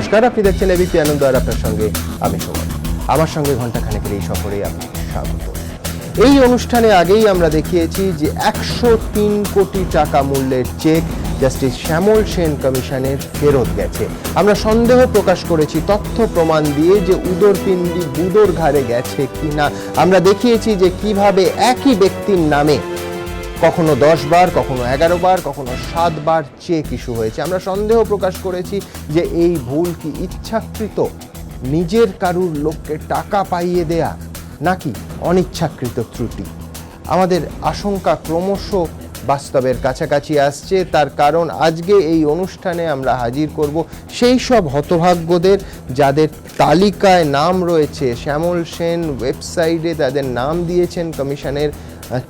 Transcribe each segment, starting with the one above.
নমস্কার, আপনি দেখছেন এবিপি আনন্দ, আর আপনার সঙ্গে আমি সুমন। আমার সঙ্গে ঘণ্টাখানেকের এই সফরে আপনাকে স্বাগত। এই অনুষ্ঠানে আগেই আমরা দেখিয়েছি যে 103 কোটি টাকা মূল্যের চেক জাস্টিস শ্যামল সেন কমিশনের ফেরত গেছে। আমরা সন্দেহ প্রকাশ করেছি তথ্য প্রমাণ দিয়ে যে উদরপিণ্ডি বুদোর ঘাড়ে গেছে কিনা। আমরা দেখিয়েছি যে কিভাবে একই ব্যক্তির নামে কখনো 10 বার, কখনো 11 বার, কখনো 7 বার চেক ইস্যু হয়েছে। আমরা সন্দেহ প্রকাশ করেছি যে এই ভুল কি ইচ্ছাকৃত, নিজের কারুর লোককে টাকা পাইয়ে দেয়া, নাকি অনিচ্ছাকৃত ত্রুটি। আমাদের আশঙ্কা ক্রমশ বাস্তবের কাছাকাছি আসছে। তার কারণ আজকে এই অনুষ্ঠানে আমরা হাজির করব সেই সব হতভাগ্যদের যাদের তালিকায় নাম রয়েছে। শ্যামল সেন ওয়েবসাইটে তাদের নাম দিয়েছেন কমিশনের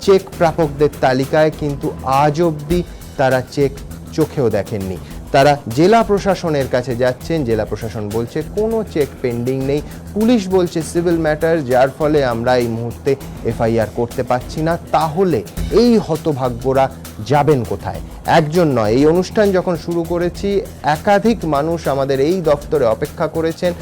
চেক প্রাপকদের তালিকায়, কিন্তু আজ অবধি তারা চেক চোখেও দেখেননি। তারা জেলা প্রশাসনের কাছে যাচ্ছেন, জেলা প্রশাসন বলছে কোনো চেক পেন্ডিং নেই, পুলিশ বলছে সিভিল ম্যাটার, যার ফলে আমরা এই মুহূর্তে এফআইআর করতে পারছি না। তাহলে এই হতভাগ্যরা যাবেন কোথায়? একজন নয়, এই অনুষ্ঠান যখন শুরু করেছি একাধিক মানুষ আমাদের এই দপ্তরে অপেক্ষা করেছেন।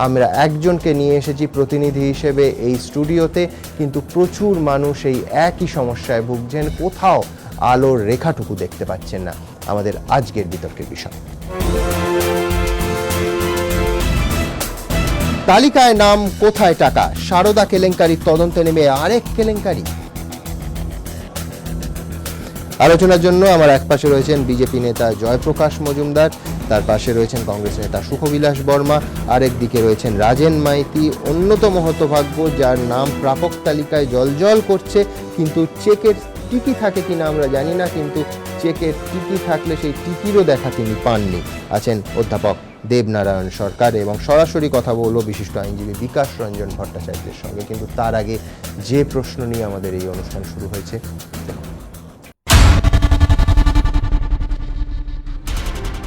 আমরা একজনকে নিয়ে এসেছি প্রতিনিধি হিসেবে এই স্টুডিওতে, কিন্তু প্রচুর মানুষ এই একই সমস্যায় ভুগছেন, কোথাও আলোর রেখাটুকু দেখতে পাচ্ছেন না। আমাদের আজকের বিতর্কের বিষয়, তালিকায় নাম কোথায় টাকা, সারদা কেলেঙ্কারির তদন্তে নেমে আরেক কেলেঙ্কারি। আলোচনার জন্য আমার এক পাশে রয়েছেন বিজেপি নেতা জয়প্রকাশ মজুমদার, তার পাশে রয়েছেন কংগ্রেস নেতা সুখবিলাস বর্মা, আরেক দিকে রয়েছেন রাজেন মাইতি, অন্যতম হতভাগ্য যার নাম প্রাপক তালিকায় জলজল করছে, কিন্তু চেকের টিকি থাকে কিনা আমরা জানি না, কিন্তু চেকের টিকি থাকলে সেই টিকিরও দেখা তিনি পাননি। আছেন অধ্যাপক দেবনারায়ণ সরকার, এবং সরাসরি কথা বলবো বিশিষ্ট আইনজীবী বিকাশ রঞ্জন ভট্টাচার্যের সঙ্গে। কিন্তু তার আগে যে প্রশ্ন নিয়ে আমাদের এই অনুষ্ঠান শুরু হয়েছে,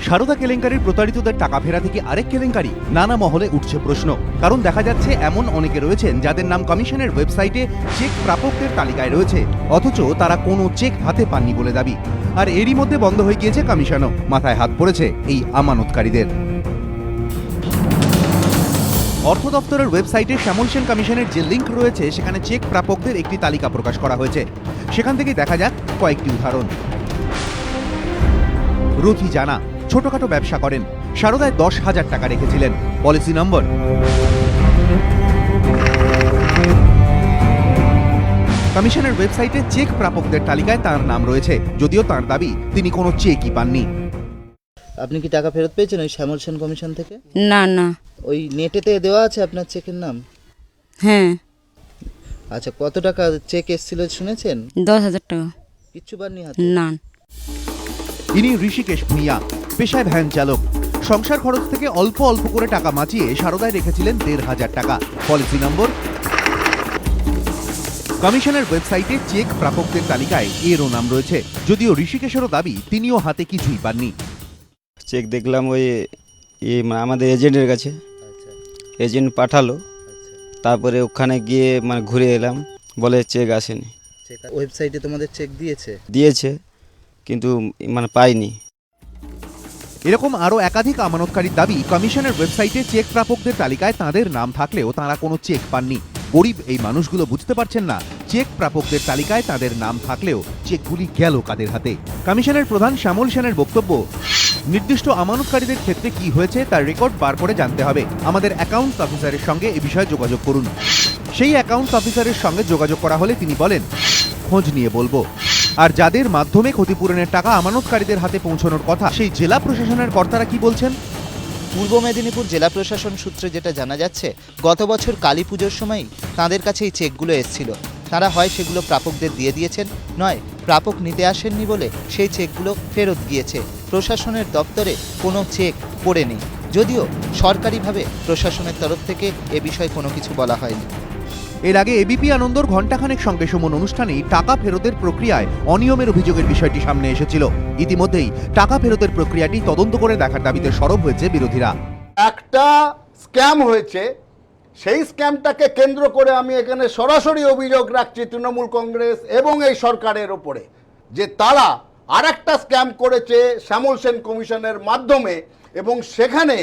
সারদা কেলেঙ্কারির প্রতারিতদের টাকা ফেরা থেকে আরেক কেলেঙ্কারি, নানা মহলে উঠছে প্রশ্ন। কারণ দেখা যাচ্ছে এমন অনেকে রয়েছেন যাদের নাম কমিশনের ওয়েবসাইটে চেক প্রাপকদের তালিকায় রয়েছে, অথচ তারা কোনো চেক হাতে পাননি বলে দাবি। আর এরই মধ্যে বন্ধ হয়ে গিয়েছে কমিশনও, মাথায় হাত পড়েছে এই আমানতকারীদের। অর্থ দপ্তরের ওয়েবসাইটে শ্যামল সেন কমিশনের যে লিঙ্ক রয়েছে সেখানে চেক প্রাপকদের একটি তালিকা প্রকাশ করা হয়েছে। সেখান থেকে দেখা যাক কয়েকটি উদাহরণ। রথি জানা ছোটখাটো ব্যবসা করেন, সারদায় 10,000 টাকা রেখেছিলেন। পলিসি নম্বর কমিশনের ওয়েবসাইটে চেক প্রাপকদের তালিকায় তার নাম রয়েছে, যদিও তার দাবি তিনি কোনো চেকই পাননি। আপনি কি টাকা ফেরত পেয়েছেন ওই শ্যামল সেন কমিশন থেকে? না না। ওই নেটেতে দেওয়া আছে আপনার চেকের নাম? হ্যাঁ। আচ্ছা, কত টাকা চেক এসেছিল শুনেছেন? 10,000 টাকা। কিচ্ছু পাননি হাতে? না। ইনি ঋষিকেশ ভূঁইয়া, পেশায় ভ্যান চালক। সংসার খরচ থেকে অল্প অল্প করে টাকা বাঁচিয়ে সারদায় রেখেছিলেন 1,500 টাকা। পলিসি নম্বর কমিশনের ওয়েবসাইটে চেক প্রাপকদের তালিকায় এরও নাম রয়েছে, যদিও ঋষিকেশেরও দাবি তিনিও হাতে কিছুই পাননি। চেক দেখলাম ওই আমাদের এজেন্টের কাছে, এজেন্ট পাঠালো, তারপরে ওখানে গিয়ে ঘুরে এলাম, বলে চেক আসেনি। ওয়েবসাইটে তোমাদের চেক দিয়েছে কিন্তু পাইনি। এরকম আরও একাধিক আমানতকারীর দাবি, কমিশনের ওয়েবসাইটে চেক প্রাপকদের তালিকায় তাঁদের নাম থাকলেও তাঁরা কোনো চেক পাননি। গরিব এই মানুষগুলো বুঝতে পারছেন না চেক প্রাপকদের তালিকায় তাদের নাম থাকলেও চেকগুলি গেল কাদের হাতে। কমিশনের প্রধান শ্যামল সেনের বক্তব্য, নির্দিষ্ট আমানতকারীদের ক্ষেত্রে কি হয়েছে তার রেকর্ড বার করে জানতে হবে। আমাদের অ্যাকাউন্টস অফিসারের সঙ্গে এ বিষয়ে যোগাযোগ করুন। সেই অ্যাকাউন্টস অফিসারের সঙ্গে যোগাযোগ করা হলে তিনি বলেন খোঁজ নিয়ে বলবো। আর যাদের মাধ্যমে ক্ষতিপূরণের টাকা আমানতকারীদের হাতে পৌঁছানোর কথা, সেই জেলা প্রশাসনের কর্তারা কি বলছেন? পূর্ব মেদিনীপুর জেলা প্রশাসন সূত্রে যেটা জানা যাচ্ছে, গত বছর কালী পুজোর সময় তাঁদের কাছে এই চেকগুলো এসেছিল। তারা হয় সেগুলো প্রাপকদের দিয়ে দিয়েছেন, নয় প্রাপক নিতে আসেননি বলে সেই চেকগুলো ফেরত গিয়েছে। প্রশাসনের দপ্তরে কোনো চেক পড়ে নেই, যদিও সরকারিভাবে প্রশাসনের তরফ থেকে এ বিষয়ে কোনো কিছু বলা হয়নি। এর আগে এবিপি আনন্দর ঘণ্টাখানেক সঙ্গে সুমন অনুষ্ঠানেই টাকা ফেরতের প্রক্রিয়ায় অনিয়মের অভিযোগের বিষয়টি সামনে এসেছিল। ইতিমধ্যেই টাকা ফেরতের প্রক্রিয়াটি তদন্ত করে দেখার দাবিতে সরব হয়েছে বিরোধীরা। একটা স্ক্যাম হয়েছে, সেই স্ক্যামটাকে কেন্দ্র করে আমি এখানে সরাসরি অভিযোগ রাখছি তৃণমূল কংগ্রেস এবং এই সরকারের ওপরে, যে তারা আরেকটা স্ক্যাম করেছে শ্যামল সেন কমিশনের মাধ্যমে, এবং সেখানে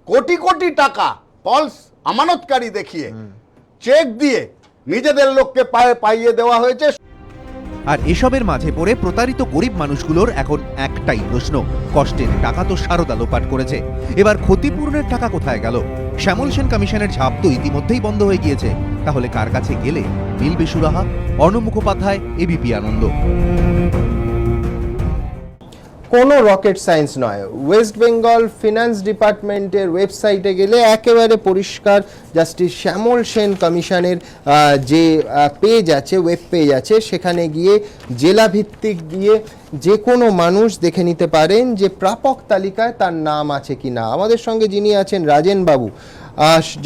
কোটি কোটি টাকা ফলস আমানতকারী দেখিয়ে চেক দিয়ে নিজেদের লোককে পাইয়ে দেওয়া হয়েছে। আর এসবের মাঝে পড়ে প্রতারিত গরিব মানুষগুলোর এখন একটাই প্রশ্ন, কষ্টের টাকা তো সারদা লোপাট করেছে, এবার ক্ষতিপূরণের টাকা কোথায় গেল? শ্যামল সেন কমিশনের ঝাঁপ তো ইতিমধ্যেই বন্ধ হয়ে গিয়েছে, তাহলে কার কাছে গেলে মিলবে সুরাহা? অর্ণব মুখোপাধ্যায়, এবিপি আনন্দ। কোনো রকেট সায়েন্স নয়, ওয়েস্ট বেঙ্গল ফিনান্স ডিপার্টমেন্টের ওয়েবসাইটে গেলে একেবারে পরিষ্কার জাস্টিস শ্যামল সেন কমিশনের যে পেজ আছে, ওয়েব পেজ আছে, সেখানে গিয়ে জেলা ভিত্তিক গিয়ে যে কোনো মানুষ দেখে নিতে পারেন যে প্রাপক তালিকায় তার নাম আছে কি না। আমাদের সঙ্গে যিনি আছেন রাজেন বাবু,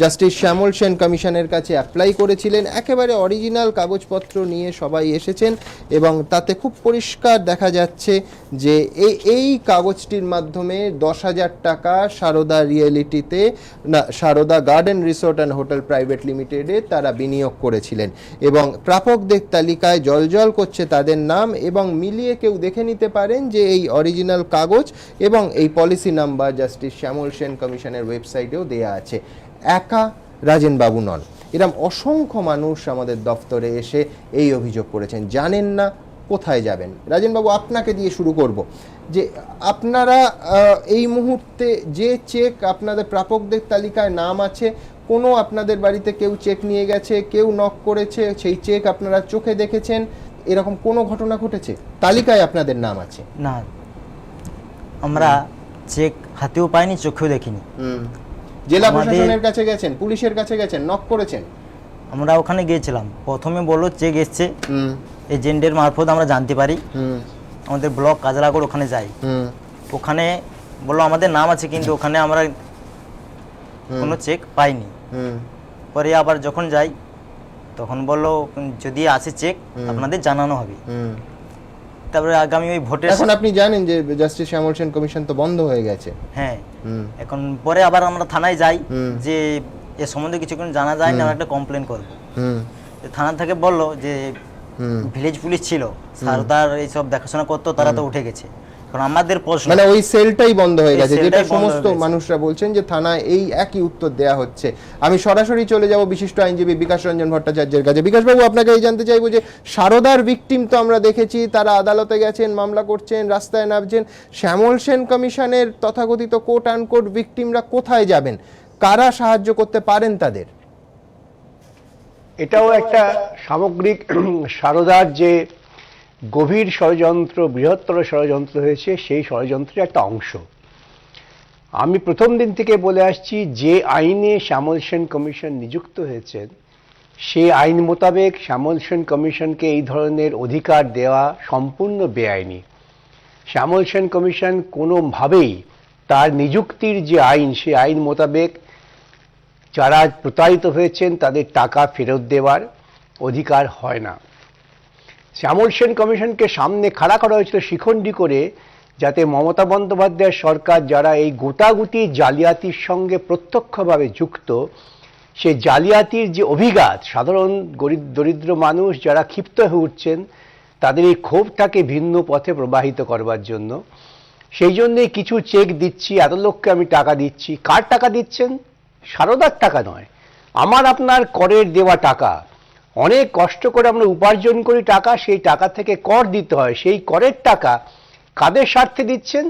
জাস্টিস শ্যামল সেন কমিশনের কাছে অ্যাপ্লাই করেছিলেন, একেবারে অরিজিনাল কাগজপত্র নিয়ে সবাই এসেছেন এবং তাতে খুব পরিষ্কার দেখা যাচ্ছে যে এই কাগজটির মাধ্যমে 10,000 টাকা সারদা রিয়েলিটিতে না Saradha garden resort and hotel private লিমিটেডে তারা বিনিয়োগ করেছিলেন এবং প্রাপকদের তালিকায় জলজল করছে তাদের নাম এবং মিলিয়ে কেউ দেখে নিতে পারেন যে এই অরিজিনাল কাগজ এবং এই পলিসি নাম্বার জাস্টিস শ্যামল সেন কমিশনের ওয়েবসাইটেও দেয়া আছে। একা রাজেন বাবু নন, এরকম অসংখ্য মানুষ আমাদের দফতরে এসে এই অভিযোগ করেছেন, জানেন না কোথায় যাবেন। রাজেন বাবু, আপনাকে দিয়ে শুরু করব যে আপনারা এই মুহূর্তে যে চেক আপনাদের প্রাপকদের তালিকায় নাম আছে, কোনো আপনাদের বাড়িতে কেউ চেক নিয়ে গেছে, কেউ নক করেছে, সেই চেক আপনারা চোখে দেখেছেন, এরকম কোনো ঘটনা ঘটেছে? তালিকায় আপনাদের নাম আছে? না, আমরা চেক হাতেও পাইনি, চোখেও দেখিনি। জেলা আমাদের- প্রশাসনের কাছে গেছেন, পুলিশের কাছে গেছেন, নক করেছেন? আমরা ওখানে গিয়েছিলাম, প্রথমে বললো চেক এসছে, এজেন্টের মারফত আমরা জানতে পারি। আমাদের ব্লক কাজলাগড় ওখানে যাই, ওখানে বললো আমাদের নাম আছে, কিন্তু ওখানে আমরা কোনো চেক পাইনি। পরে আবার যখন যাই তখন বললো যদি আসে চেক আপনাদের জানানো হবে। তারপরে আগামী ওই ভোটের এখন আপনি জানেন যে জাস্টিস শ্যামল সেন কমিশন তো বন্ধ হয়ে গেছে। হ্যাঁ, এখন পরে আবার আমরা থানায় যাই যে এ সম্বন্ধে কিছু জানা যায় না, আমরা একটা কমপ্লেন করবো। থানা থেকে বললো যে ভিলেজ পুলিশ ছিল, সারদার এইসব দেখাশোনা করতো, তারা তো উঠে গেছে। কারণ আমাদের প্রশ্ন মানে ওই সেলটাই বন্ধ হয়ে এই গেছে, যেটা সেলটাই বন্ধ সমস্ত হয়ে গেছে। মানুষরা বলছেন যে থানায় এই একই উত্তর দেয়া হচ্ছে। আমি সরাসরি চলে যাব বিশিষ্ট আইনজীবী বিকাশ রঞ্জন ভট্টাচার্যের কাছে। বিকাশ বাবু, আপনাকে এই জানতে চাইবো যে সারদার ভিকটিম তো আমরা দেখেছি, তারা আদালতে গেছেন, মামলা করছেন, রাস্তায় নামছেন, শ্যামল সেন কমিশনের তথাকথিত কোট আনকোট ভিকটিমরা কোথায় যাবেন? কারা সাহায্য করতে পারেন তাদের? এটাও একটা সামগ্রিক সারদার যে গভীর ষড়যন্ত্র, বৃহত্তর ষড়যন্ত্র হয়েছে, সেই ষড়যন্ত্রের একটা অংশ। আমি প্রথম দিন থেকে বলে আসছি, যে আইনে শ্যামল সেন কমিশন নিযুক্ত হয়েছেন সেই আইন মোতাবেক শ্যামল সেন কমিশনকে এই ধরনের অধিকার দেওয়া সম্পূর্ণ বেআইনি। শ্যামল সেন কমিশন কোনোভাবেই তার নিযুক্তির যে আইন, সেই আইন মোতাবেক যারা প্রতারিত হয়েছেন তাদের টাকা ফেরত দেওয়ার অধিকার হয় না। শ্যামল সেন কমিশনকে সামনে খাড়া করা হয়েছিল শিখণ্ডী করে, যাতে মমতা বন্দ্যোপাধ্যায়ের সরকার যারা এই গোটাগুটি জালিয়াতির সঙ্গে প্রত্যক্ষভাবে যুক্ত, সেই জালিয়াতির যে অভিঘাত, সাধারণ গরিব দরিদ্র মানুষ যারা ক্ষিপ্ত হয়ে উঠছেন, তাদের এই ক্ষোভটাকে ভিন্ন পথে প্রবাহিত করবার জন্য, সেই জন্যে কিছু চেক দিচ্ছি, এত লোককে আমি টাকা দিচ্ছি। কার টাকা দিচ্ছেন? সারদার টাকা নয়, আমার আপনার করের দেওয়া টাকা। অনেক কষ্ট করে আমরা উপার্জন করি টাকা, সেই টাকা থেকে কর দিতে হয়। সেই করের টাকা কাদের স্বার্থে দিচ্ছেন?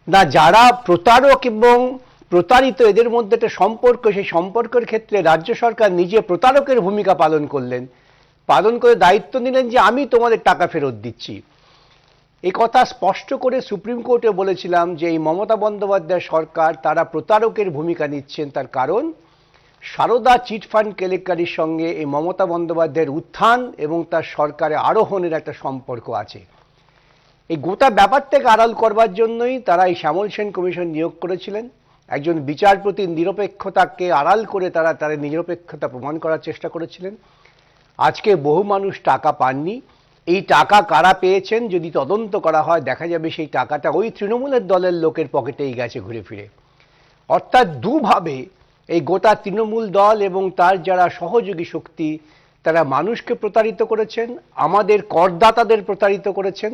না, যারা প্রতারক এবং প্রতারিত, এদের মধ্যে একটা সম্পর্ক, সেই সম্পর্কের ক্ষেত্রে রাজ্য সরকার নিজে প্রতারকের ভূমিকা পালন করলেন, পালন করে দায়িত্ব নিলেন যে আমি তোমাদের টাকা ফেরত দিচ্ছি। এই কথা স্পষ্ট করে সুপ্রিম কোর্টে বলেছিলাম যে এই মমতা বন্দ্যোপাধ্যায় সরকার তারা প্রতারকের ভূমিকা নিচ্ছেন, তার কারণ সারদা চিটফান্ড কেলেঙ্কারির সঙ্গে এই মমতা বন্দ্যোপাধ্যায়ের উত্থান এবং তার সরকারে আরোহণের একটা সম্পর্ক আছে। এই গোটা ব্যাপারটাকে আড়াল করবার জন্যই তারা এই শ্যামল সেন কমিশন নিয়োগ করেছিলেন। একজন বিচারপতির নিরপেক্ষতাকে আড়াল করে তারা তার নিরপেক্ষতা প্রমাণ করার চেষ্টা করেছিলেন। আজকে বহু মানুষ টাকা পাননি। এই টাকা কারা পেয়েছেন যদি তদন্ত করা হয়, দেখা যাবে সেই টাকাটা ওই তৃণমূলের দলের লোকের পকেটেই গেছে ঘুরে ফিরে। অর্থাৎ দুভাবে এই গোটা তৃণমূল দল এবং তার যারা সহযোগী শক্তি, তারা মানুষকে প্রতারিত করেছেন, আমাদের করদাতাদের প্রতারিত করেছেন।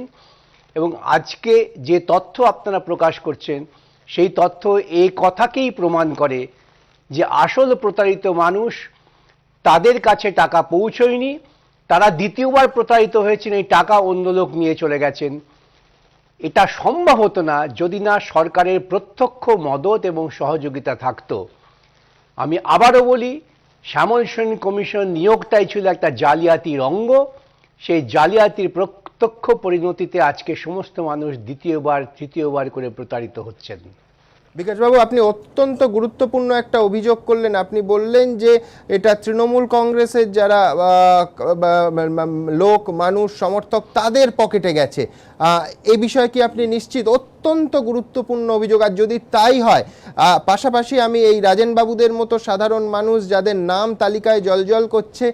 এবং আজকে যে তথ্য আপনারা প্রকাশ করছেন সেই তথ্য এই কথাকেই প্রমাণ করে যে আসল প্রতারিত মানুষ, তাদের কাছে টাকা পৌঁছয়নি, তারা দ্বিতীয়বার প্রতারিত হয়েছেন, এই টাকা অন্য লোক নিয়ে চলে গেছেন। এটা সম্ভব হতো না যদি না সরকারের প্রত্যক্ষ মদত এবং সহযোগিতা থাকতো। আমি আবারও বলি, শ্যামল সেন কমিশন নিয়োগটাই ছিল একটা জালিয়াতির অঙ্গ। সেই জালিয়াতির প্রত্যক্ষ পরিণতিতে আজকে সমস্ত মানুষ দ্বিতীয়বার তৃতীয়বার করে প্রতারিত হচ্ছেন। বিকাশবাবু, আপনি অত্যন্ত গুরুত্বপূর্ণ একটা অভিযোগ করলেন। আপনি বললেন যে এটা তৃণমূল কংগ্রেসের যারা লোক, মানুষ, সমর্থক, তাদের পকেটে গেছে। এই বিষয়ে কি আপনি নিশ্চিত? অত্যন্ত গুরুত্বপূর্ণ অভিযোগ। আর যদি তাই হয়, পাশাপাশি আমি এই রাজেনবাবুদের মতো সাধারণ মানুষ যাদের নাম তালিকায় জলজল করছে,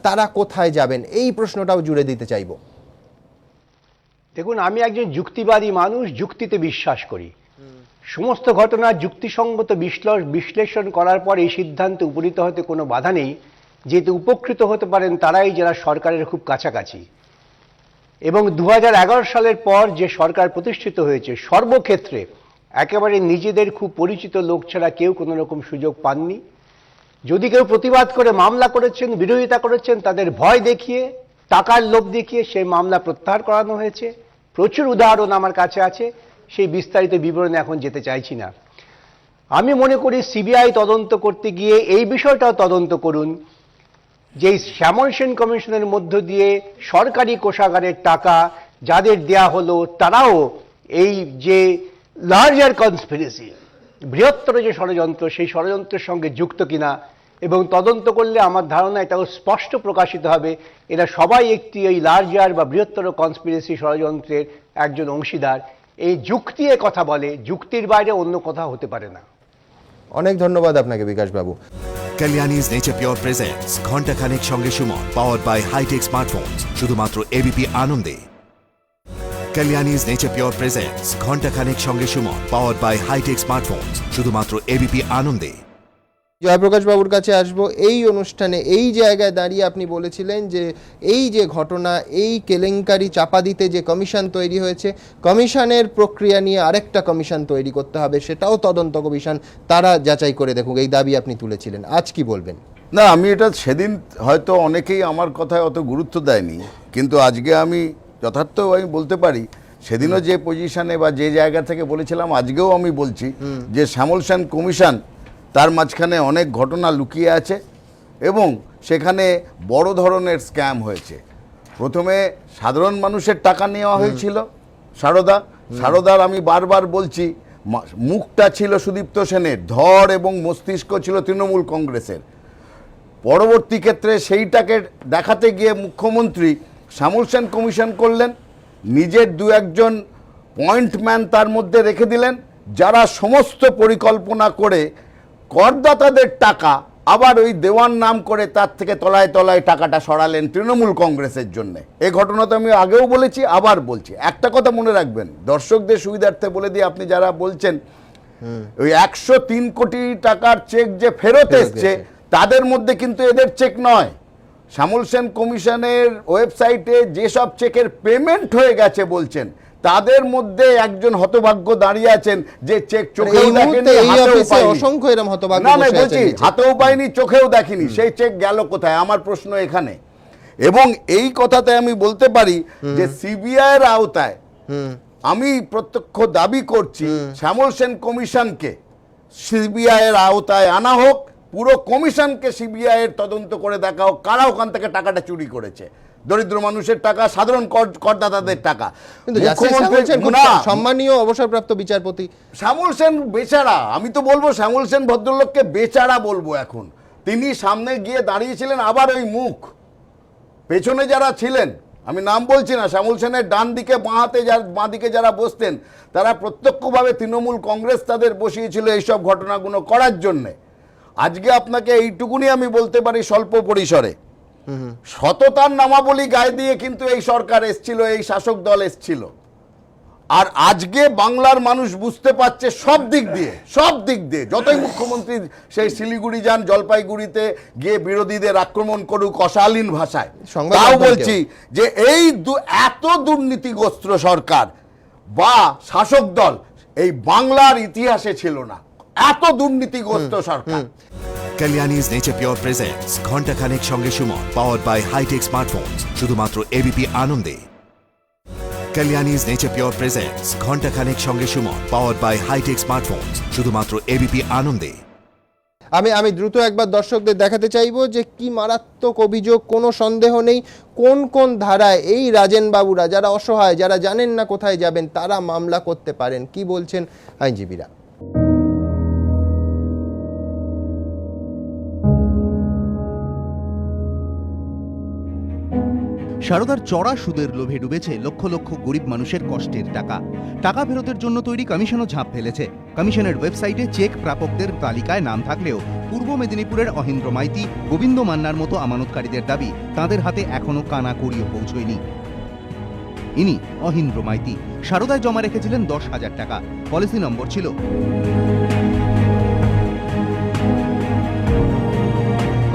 তারা কোথায় যাবেন, এই প্রশ্নটাও জুড়ে দিতে চাইব। দেখুন, আমি একজন যুক্তিবাদী মানুষ, যুক্তিতে বিশ্বাস করি। সমস্ত ঘটনা যুক্তিসঙ্গত বিশ্লেষণ করার পর এই সিদ্ধান্তে উপনীত হতে কোনো বাধা নেই, যেহেতু উপকৃত হতে পারেন তারাই যারা সরকারের খুব কাছাকাছি। এবং 2011 সালের পর যে সরকার প্রতিষ্ঠিত হয়েছে, সর্বক্ষেত্রে একেবারে নিজেদের খুব পরিচিত লোক ছাড়া কেউ কোনো রকম সুযোগ পাননি। যদি কেউ প্রতিবাদ করে মামলা করেছেন, বিরোধিতা করেছেন, তাদের ভয় দেখিয়ে, টাকার লোভ দেখিয়ে সেই মামলা প্রত্যাহার করানো হয়েছে। প্রচুর উদাহরণ আমার কাছে আছে, সেই বিস্তারিত বিবরণে এখন যেতে চাইছি না। আমি মনে করি সিবিআই তদন্ত করতে গিয়ে এই বিষয়টাও তদন্ত করুন যে শ্যামল সেন কমিশনের মধ্য দিয়ে সরকারি কোষাগারের টাকা যাদের দেয়া হলো, তারাও এই যে লার্জার কনস্পিরেসি, বৃহত্তর যে ষড়যন্ত্র, সেই ষড়যন্ত্রের সঙ্গে যুক্ত কিনা। এবং তদন্ত করলে আমার ধারণা এটাও স্পষ্ট প্রকাশিত হবে এরা সবাই একটি এই লার্জার বা বৃহত্তর কনস্পিরেসি ষড়যন্ত্রের একজন অংশীদার। এই যুক্তি এ কথা বলে, যুক্তির বাইরে অন্য কথা হতে পারে না। অনেক ধন্যবাদ আপনাকে বিকাশবাবু। Kalyani's Nature Pure presents ঘন্টা খানেক সঙ্গে Suman, powered by High-Tech Smartphones, শুধুমাত্র এবিপি আনন্দে। Kalyani's Nature Pure presents ঘন্টা খানেক সঙ্গে Suman, powered by High-Tech Smartphones, শুধুমাত্র এবিপি আনন্দে। জয়প্রকাশ বাবুর কাছে আসব। এই অনুষ্ঠানে এই জায়গায় দাঁড়িয়ে আপনি বলেছিলেন যে এই যে ঘটনা, এই কেলেঙ্কারি চাপা দিতে যে কমিশন তৈরি হয়েছে, কমিশনের প্রক্রিয়া নিয়ে আরেকটা কমিশন তৈরি করতে হবে, সেটাও তদন্ত কমিশন, তারা যাচাই করে দেখুক, এই দাবি আপনি তুলেছিলেন। আজ কি বলবেন? না, আমি এটা সেদিন হয়তো অনেকেই আমার কথায় অত গুরুত্ব দেয়নি, কিন্তু আজকে আমি যথার্থ আমি বলতে পারি, সেদিনও যে পজিশনে বা যে জায়গা থেকে বলেছিলাম, আজকেও আমি বলছি যে শ্যামল সেন কমিশন, তার মাঝখানে অনেক ঘটনা লুকিয়ে আছে এবং সেখানে বড় ধরনের স্ক্যাম হয়েছে। প্রথমে সাধারণ মানুষের টাকা নেওয়া হয়েছিল। সারদার আমি বারবার বলছি, মুখটা ছিল সুদীপ্ত সেনের, ধর এবং মস্তিষ্ক ছিল তৃণমূল কংগ্রেসের। পরবর্তী ক্ষেত্রে সেইটাকে দেখাতে গিয়ে মুখ্যমন্ত্রী শ্যামল সেন কমিশন করলেন, নিজের দু একজন পয়েন্টম্যান তার মধ্যে রেখে দিলেন, যারা সমস্ত পরিকল্পনা করে করদাতাদের টাকা আবার ওই দেওয়ার নাম করে তার থেকে তলায় তলায় টাকাটা সরালেন তৃণমূল কংগ্রেসের জন্য। এই ঘটনা তো আমি আগেও বলেছি, আবার বলছি। একটা কথা মনে রাখবেন, দর্শকদের সুবিধার্থে বলে দিয়ে, আপনি যারা বলছেন ওই 103 কোটি টাকার চেক যে ফেরত এসছে, তাদের মধ্যে কিন্তু এদের চেক নয়। শ্যামল সেন কমিশনের ওয়েবসাইটে যেসব চেকের পেমেন্ট হয়ে গেছে বলছেন, তাদের মধ্যে একজন হতভাগ্য দাঁড়িয়ে আছেন যে চেক চোখেও দেখেনি, অসংখ্য এরকম হতভাগ্য বলছি, হাতেও পায়নি, চোখেও দেখেনি, সেই চেক গেল কোথায়? আমার প্রশ্ন এখানে। এবং এই কথাতে আমি বলতে পারি যে সিবিআই এর আওতায় আমি প্রত্যক্ষ দাবি করছি, শ্যামল সেন কমিশনকে সিবিআই এর আওতায় আনা হোক, পুরো কমিশনকে সিবিআই এর তদন্ত করে দেখা হোক কারা ওখান থেকে টাকাটা চুরি করেছে। দরিদ্র মানুষের টাকা, সাধারণ করদাতাদের টাকা। সম্মানীয় অবসরপ্রাপ্ত বিচারপতি শ্যামল সেন বেচারা, আমি তো বলবো শ্যামল সেন ভদ্রলোককে বেচারা বলবো এখন। তিনি সামনে গিয়ে দাঁড়িয়েছিলেন, আবার ওই মুখ, পেছনে যারা ছিলেন, আমি নাম বলছি না, শ্যামল সেনের ডান দিকে বাঁ দিকে যারা বসতেন, তারা প্রত্যক্ষভাবে তৃণমূল কংগ্রেস তাদের বসিয়েছিল এইসব ঘটনাগুলো করার জন্যে। আজকে আপনাকে এইটুকুনি আমি বলতে পারি স্বল্প পরিসরে, সততার নামাবলী গায়ে দিয়ে কিন্তু এই সরকার এসছিল, এই শাসক দল এসছিল। আর আজকে বাংলার মানুষ বুঝতে পারছে সব দিক দিয়ে, যতই মুখ্যমন্ত্রী সেই শিলিগুড়ি যান, জলপাইগুড়িতে গিয়ে বিরোধীদের আক্রমণ করুক অশালীন ভাষায়, তাও বলছি যে এই এত দুর্নীতিগ্রস্ত সরকার বা শাসক দল এই বাংলার ইতিহাসে ছিল না, এত দুর্নীতিগ্রস্ত সরকার। Kalyani's Nature Pure presents ঘণ্টাখানেক সঙ্গে Suman, powered by High-Tech Smartphones, শুধুমাত্র এবিপি আনন্দে। Kalyani's Nature Pure presents ঘণ্টাখানেক সঙ্গে Suman, powered by High-Tech Smartphones, শুধুমাত্র এবিপি আনন্দে। আমি দ্রুত একবার দর্শকদের দেখাতে চাইবো যে কি মারাত্মক অভিযোগ, কোনো সন্দেহ নেই। কোন কোন ধারায় এই রাজেন বাবুরা, যারা অসহায়, যারা জানেন না কোথায় যাবেন, তারা মামলা করতে পারেন, কি বলছেন আইনজীবীরা। সারদার চড়া সুদের লোভে ডুবেছে লক্ষ লক্ষ গরিব মানুষের কষ্টের টাকা। টাকা ফেরতের জন্য তৈরি কমিশনও ঝাঁপ ফেলেছে। কমিশনের ওয়েবসাইটে চেক প্রাপকদের তালিকায় নাম থাকলেও পূর্ব মেদিনীপুরের অহিন্দ্র মাইতি, গোবিন্দ মান্নার মতো আমানতকারীদের দাবি তাঁদের হাতে এখনো কানাকড়িও পৌঁছয়নি। ইনি অহিন্দ্র মাইতি সারদায় জমা রেখেছিলেন 10,000 টাকা। পলিসি নম্বর ছিল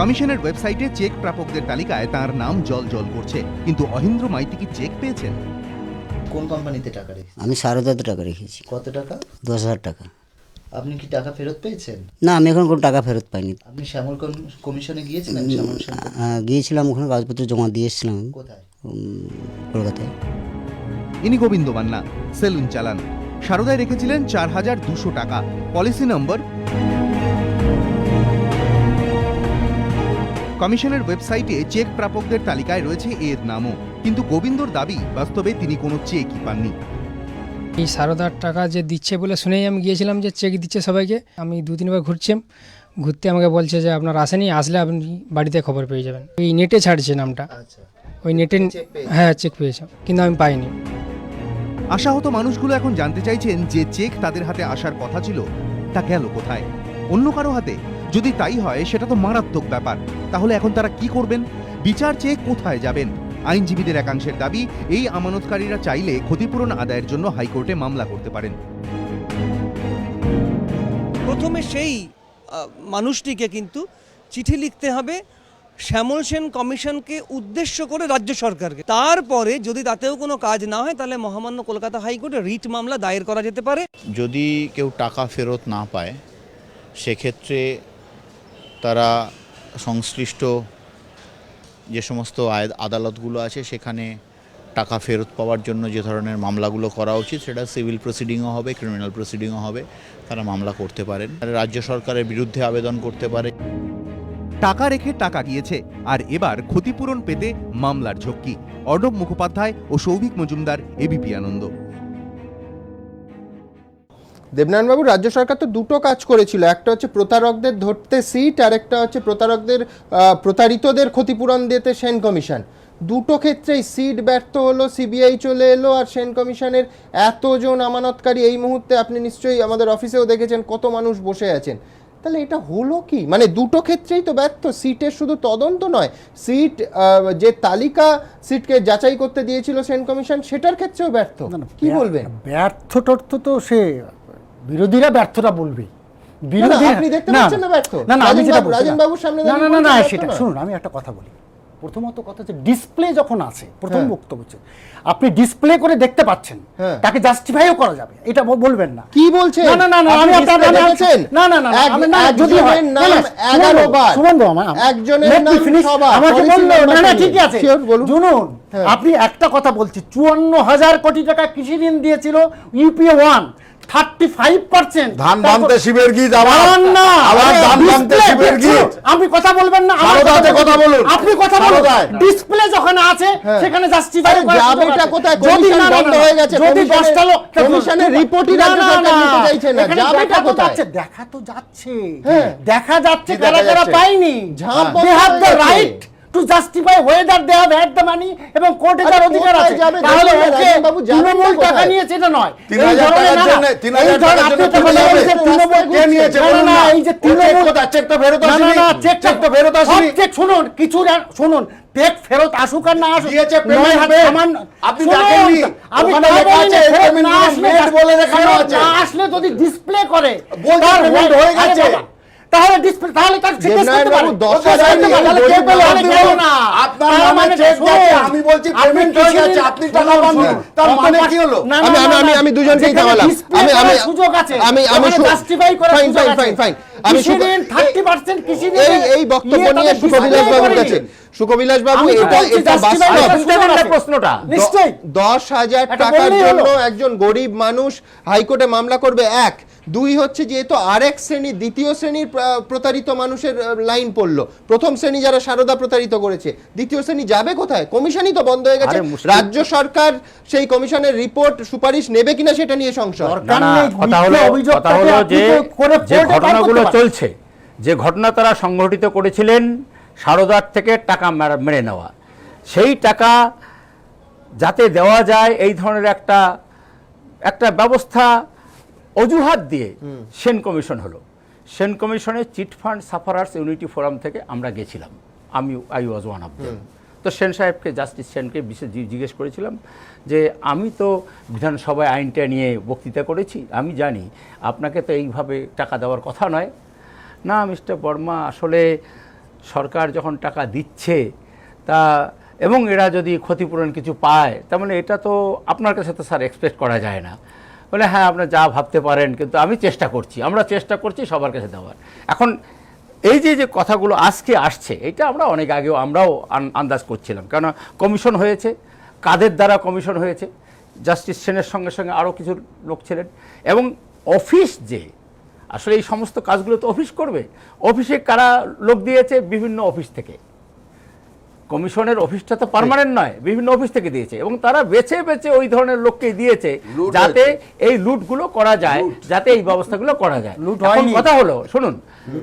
কমিশনের ওয়েবসাইটে চেক প্রাপকদের তালিকায় তার নাম জল করছে, কিন্তু অহিন্দ্র মাইতি কি চেক পেয়েছেন? কোন কোম্পানিতে টাকা রেখেছেন? আমি সারদাতে টাকা রেখেছি। কত টাকা? 10,000 টাকা। আপনি কি টাকা ফেরত পেয়েছেন? না, আমি এখন কোনো টাকা ফেরত পাইনি। আপনি শ্যামল কমিশনে গিয়েছিলেন? গিয়েছিলাম, ওখানে কাগজপত্র জমা দিয়ে এসেছিলাম। কোথায়? কলকাতায়। ইনি গোবিন্দ মান্না, সেলুন চালান। সারদায় রেখেছিলেন 4,200 টাকা। পলিসি নম্বর কমিশনের ওয়েবসাইটে চেক প্রাপকদের তালিকায় রয়েছে এর নামও, কিন্তু গোবিন্দর দাবি বাস্তবে তিনি কোনো চেকই পাননি। এই সারদার টাকা যে দিচ্ছে বলে শুনেই আমি গিয়েছিলাম যে চেক দিচ্ছে সবাইকে। আমি 2-3 বার ঘুরতে আমাকে বলছে যে আপনার আসেনি, আসলে আপনি বাড়িতে খবর পেয়ে যাবেন। ওই নেটে ছাড়ছে নামটা। ওই নেটে হ্যাঁ চেক পেয়েছে, কিন্তু আমি পাইনি। আশাহত মানুষগুলো এখন জানতে চাইছেন যে চেক তাদের হাতে আসার কথা ছিল তা গেল কোথায়? অন্য কারো হাতে? যদি তাই হয় সেটা তো মারাত্মক ব্যাপার। তাহলে এখন তারা কি করবেন? বিচার চেয়ে কোথায় যাবেন? আইনজীবীদের একাংশের দাবি, এই আমানতকারীরা চাইলে ক্ষতিপূরণ আদায়ের জন্য হাইকোর্টে মামলা করতে পারেন। প্রথমে সেই মানুষটিকে কিন্তু চিঠি লিখতে হবে শ্যামল সেন কমিশনকে উদ্দেশ্য করে রাজ্য সরকারকে। তারপরে যদি তাতেও কোনো কাজ না হয় তাহলে মহামান্য কলকাতা হাইকোর্টে রিট মামলা দায়ের করা যেতে পারে। যদি কেউ টাকা ফেরত না পায় সেক্ষেত্রে তারা সংশ্লিষ্ট যে সমস্ত আদালতগুলো আছে সেখানে টাকা ফেরত পাওয়ার জন্য যে ধরনের মামলাগুলো করা উচিত, সেটা সিভিল প্রসিডিংও হবে, ক্রিমিনাল প্রসিডিংও হবে, তারা মামলা করতে পারেন। রাজ্য সরকারের বিরুদ্ধে আবেদন করতে পারে। টাকা রেখে টাকা গিয়েছে, আর এবার ক্ষতিপূরণ পেতে মামলার ঝক্কি। অর্ণব মুখোপাধ্যায় ও সৌভিক মজুমদার, এবিপি আনন্দ। দেবনারায়ণবাবু, রাজ্য সরকার তো দুটো কাজ করেছিল, একটা হচ্ছে প্রতারকদের ধরতে সিট, আর একটা হচ্ছে প্রতারিতদের ক্ষতিপূরণ দিতে সেন কমিশন। দুটো ক্ষেত্রেই সিট ব্যর্থ হলো, সিবিআই চলে এলো, আর সেন কমিশনের এতজন আমানতকারী এই মুহূর্তে আপনি নিশ্চয়ই আমাদের অফিসেও দেখেছেন কত মানুষ বসে আছেন। তাহলে এটা হলো কি? মানে দুটো ক্ষেত্রেই তো ব্যর্থ। সিটের শুধু তদন্ত নয়, সিট যে তালিকা সিটকে যাচাই করতে দিয়েছিল সেন কমিশন, সেটার ক্ষেত্রেও ব্যর্থ। কি বলবেন? ব্যর্থ টর্থ তো সে বিরোধীরা ব্যর্থটা বলবে। আপনি দেখতে পাচ্ছেন না ব্যর্থ? না, আমি যেটা বলছি, রাজেন বাবুর সামনে না সেটা শুনুন, আমি একটা কথা বলি। প্রথমত কথা হচ্ছে ডিসপ্লে যখন আছে, প্রথম বক্তব্য হচ্ছে আপনি ডিসপ্লে করে দেখতে পাচ্ছেন, তাকে জাস্টিফাইও করা যাবে, এটা বলবেন না। কি বলছেন? না আমি আপনার না যদি হয় না 11 বার শুনুন একজনের নাম সবার আমাকে বললো না ঠিক আছে শুনুন, আপনি একটা কথা বলছি, 54,000 কোটি টাকা কৃষি ঋণ দিয়েছিল ইউপিএ 1, 35% ধান বানতে শিবের গীত, আবার ধান বানতে শিবের গীত। আপনি কথা বলবেন না, সারদাতে কথা বলুন। আপনি কথা বলুন। ডিসপ্লে যখন আছে সেখানে জাস্টিফাই করা যাবেটা কোথায়? কমিশন বন্ধ হয়ে গেছে, যদি 10টা লোক কমিশনের রিপোর্টই রাজ্য সরকার নিতে চাইছে না, যাবেটা কোথায়? দেখা তো যাচ্ছে, দেখা যাচ্ছে কারা কারা পায়নি। They have the right to justify whether they have had the money এবং কোর্টে তার অধিকার আছে। তাহলে ওকে তৃণমূল টাকা নিয়েছে এটা নয়। 3,000 টাকার জন্য 3,000 টাকার জন্য তৃণমূল কে নিয়েছে বলুন না। এই যে তৃণমূল চেকটা ফেরত আসেনি, না চেকটা তো ফেরত আসেনি। চেক শুনুন, কিছু শুনুন, চেক ফেরত আসুক আর না আসুক, দিয়েছে পেমেন্ট হবে। আপনি দেখেননি ওখানে লেখা আছে পেমেন্ট মেড বলে দেখানো আছে। না আসলে যদি ডিসপ্লে করে বলতে পেমেন্ট হয়ে গেছে, তাহলে ডিসপ্লে তাহলে তার চেক করতে পারে। দেবনারায়ণ বাবু 10,000 তাহলে কে পেলো? আমি পেলো না। আপনার তার নামে মানে চেক শুনুন, গেছে, আমি বলছি আপনি পেমেন্ট হয়ে কিছুদিন- গেছে, আপনি টাকা পাননি, তার মানে কি হলো? না, না, না, না, আমি দুজনকেই যেখানে থামালাম। display করার সুযোগ আছে, ওখানে justify করার ফাইন সুযোগ আছে। ফাইন আমি কৃষি ঋণ 30% কৃষি ঋণে এই বক্তব্য নিয়ে নিয়ে তাদের সুকবিলাস display বাবুর করেনি। কাছে। সুকবিলাস বাবু, আমি এটা বলছি এটা justify বাস্তব। করার সুযোগ আছে। প্রশ্নটা নিশ্চয়ই 10,000 এটা টাকার বললেই জন্য হলো। একজন গরিব মানুষ হাইকোর্টে মামলা করবে, এক। দুই হচ্ছে যেহেতু আরেক শ্রেণী, দ্বিতীয় শ্রেণীর প্রতারিত মানুষের লাইন পড়লো। প্রথম শ্রেণী যারা সারদা প্রতারিত করেছে, দ্বিতীয় শ্রেণী যাবে কোথায়? কমিশনই তো বন্ধ হয়ে গেছে। রাজ্য সরকার সেই কমিশনের রিপোর্ট সুপারিশ নেবে কিনা সেটা নিয়ে সংশয়। কথা হলো যে ঘটনাগুলো চলছে, যে ঘটনা তারা সংগঠিত করেছিলেন সারদার থেকে টাকা মেরে নেওয়া, সেই টাকা যাতে দেওয়া যায় এই ধরনের একটা ব্যবস্থা অজুহাত দিয়ে সেন কমিশন হলো। সেন কমিশনে চিট ফান্ড সাফারার্স ইউনিটি ফোরাম থেকে আমরা গেছিলাম, I was one of them. তো সেন সাহেবকে, জাস্টিস সেনকে বিশেষ জিজ্ঞেস করেছিলাম যে আমি তো বিধানসভায় আইনটা নিয়ে বক্তৃতা করেছি, আমি জানি আপনাকে তো এইভাবে টাকা দেওয়ার কথা নয়। না মিস্টার বর্মা, আসলে সরকার যখন টাকা দিচ্ছে তা এবং এরা যদি ক্ষতিপূরণ কিছু পায়, তার মানে এটা তো আপনার কাছে তো স্যার এক্সপেক্ট করা যায় না। বলে হ্যাঁ আপনার যা ভাবতে পারেন, কিন্তু আমি চেষ্টা করছি, আমরা চেষ্টা করছি সবার কাছে দেওয়ার। এখন এই যে কথাগুলো আজকে আসছে, এটা আমরা অনেক আগেও আমরাও আন্দাজ করছিলাম, কেন কমিশন হয়েছে, কাদের দ্বারা কমিশন হয়েছে, জাস্টিস সেনের সঙ্গে সঙ্গে আরও কিছু লোক ছিলেন, এবং অফিস যে আসলে এই সমস্ত কাজগুলো তো অফিস করবে, অফিসে কারা লোক দিয়েছে, বিভিন্ন অফিস থেকে। কমিশনের অফিসটা তো পার্মানেন্ট নয়, বিভিন্ন অফিস থেকে দিয়েছে, এবং তারা বেছে বেছে ওই ধরনের লোককে দিয়েছে যাতে এই লুটগুলো করা যায়, যাতে এই ব্যবস্থাগুলো করা যায়। এখন কথা হলো, শুনুন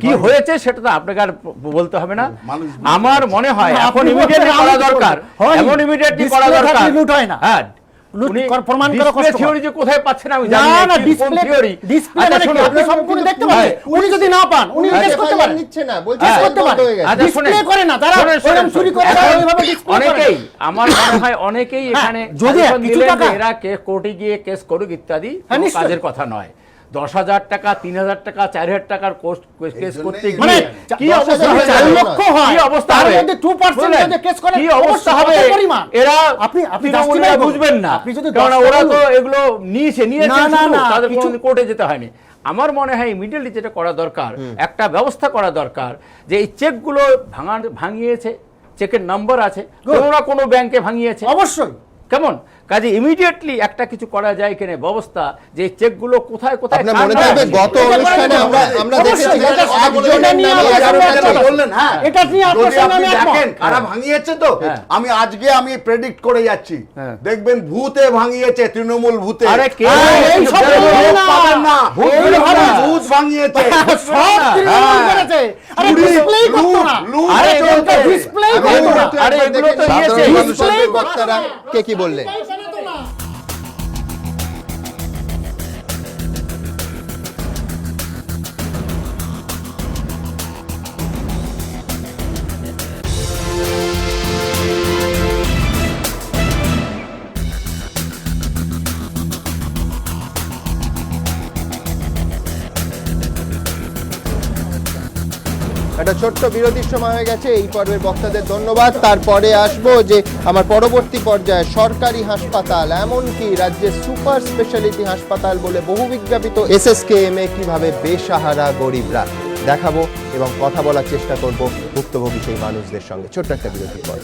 কি হয়েছে সেটা তো আপনাকে আর বলতে হবে না। আমার মনে হয় এখন ইমিডিয়েটলি করা দরকার, এমন ইমিডিয়েটলি করা দরকার। লুট হয় না, হ্যাঁ, প্রমাণ করা কষ্ট। থিওরি যে কোথায় পাচ্ছেন আমি জানি না, কি কোন থিওরি। আচ্ছা শুনুন, আপনি সম্পূর্ণ দেখতে পাচ্ছেন, উনি যদি না পান উনি টেস্ট করতে পারেন, নিচ্ছে না, বলছে করতে পারে, ডিসপ্লে করে না, তারা ওরকম চুরি করে ওইভাবে ডিসপ্লে করে। অনেকেই, আমার মনে হয় অনেকেই এখানে যদি কিছু টাকা এরা কোর্টে গিয়ে কেস করুক ইত্যাদি, কাজের কথা নয়। 10,000 টাকা, 3,000 টাকা, 4,000 টাকার কেস করতে গিয়ে কি অবস্থা হবে, 4 লক্ষ হয়, কি অবস্থা তার হবে, মধ্যে 2% যদি কেস করে কি অবস্থা হবে, এরা আপনি তৃণমূলীরা বুঝবেন না, কারণ ওরা তো এগুলো নিয়েছে তাদের কোনো কোর্টে যেতে হয়নি। আমার মনে হয় ইমিডিয়েটলি যেটা করা দরকার, একটা ব্যবস্থা করা দরকার যে এই চেকগুলো ভাঙিয়েছে, চেকের নাম্বার আছে, কোনো ব্যাংকে ভাঙিয়েছে অবশ্যই, কেমন কাজে ইমিডিয়েটলি একটা কিছু করা যায় কিনা ব্যবস্থা, যে চেকগুলো কোথায় কোথায়। আপনার মনে থাকবে গত অনুষ্ঠানে আমরা দেখেছি একজনের নামে 11টা চেক বললেন। হ্যাঁ, এটা নিয়ে আপনার সঙ্গে আমি দেখেন কারা ভাঙিয়েছে, তো আমি আজকে প্রেডিক্ট করে যাচ্ছি, দেখবেন ভূতে ভাঙিয়েছে, তৃণমূল ভূতে। আরে কে এই সব পাবেন না, ভূত ভাঙিয়েছে, সব তৃণমূল করেছে। আরে ডিসপ্লে করতে না, আরে ডিসপ্লে করতে না, আরে এগুলো তো নিয়েছে। বক্তারা কে কি বললেন? একটা ছোট্ট বিরতির সময় হয়ে গেছে, এই পর্বের বক্তাদের ধন্যবাদ। তারপরে আসবো যে আমার পরবর্তী পর্যায়ে সরকারি হাসপাতাল, এমনকি রাজ্যের সুপার স্পেশালিটি হাসপাতাল বলে বহু বিজ্ঞাপিত SSKM এ কিভাবে বেসাহারা গরিবরা, দেখাবো এবং কথা বলার চেষ্টা করব ভুক্তভোগী সেই মানুষদের সঙ্গে। ছোট্ট একটা বিরতির পর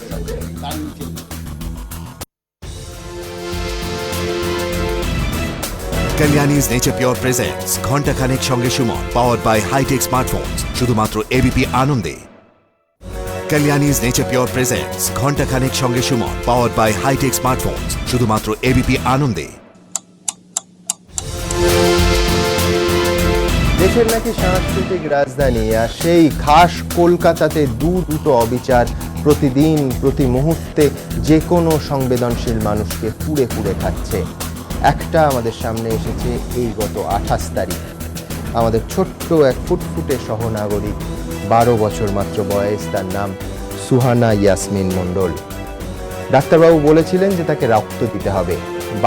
Kalyani's Nature Pure presents ঘন্টা খানেক সঙ্গে Suman, powered by High-Tech Smartphones, শুধুমাত্র ABP আনন্দে। Kalyani's Nature Pure presents ঘন্টা খানেক সঙ্গে Suman, powered by High-Tech Smartphones, শুধুমাত্র ABP আনন্দে। দেশের নাকি সাংস্কৃতিক রাজধানী, আর সেই খাস কলকাতাতে দুটো অবিচার প্রতিদিন প্রতি মুহূর্তে যে কোনো সংবেদনশীল মানুষকে পুড়ে পুড়ে খাচ্ছে। একটা আমাদের সামনে এসেছে এই গত 28 তারিখ। আমাদের ছোট্ট এক ফুটফুটে সহনাগরিক, 12 বছর মাত্র বয়স, তার নাম সুহানা ইয়াসমিন মণ্ডল। ডাক্তারবাবু বলেছিলেন যে তাকে রক্ত দিতে হবে।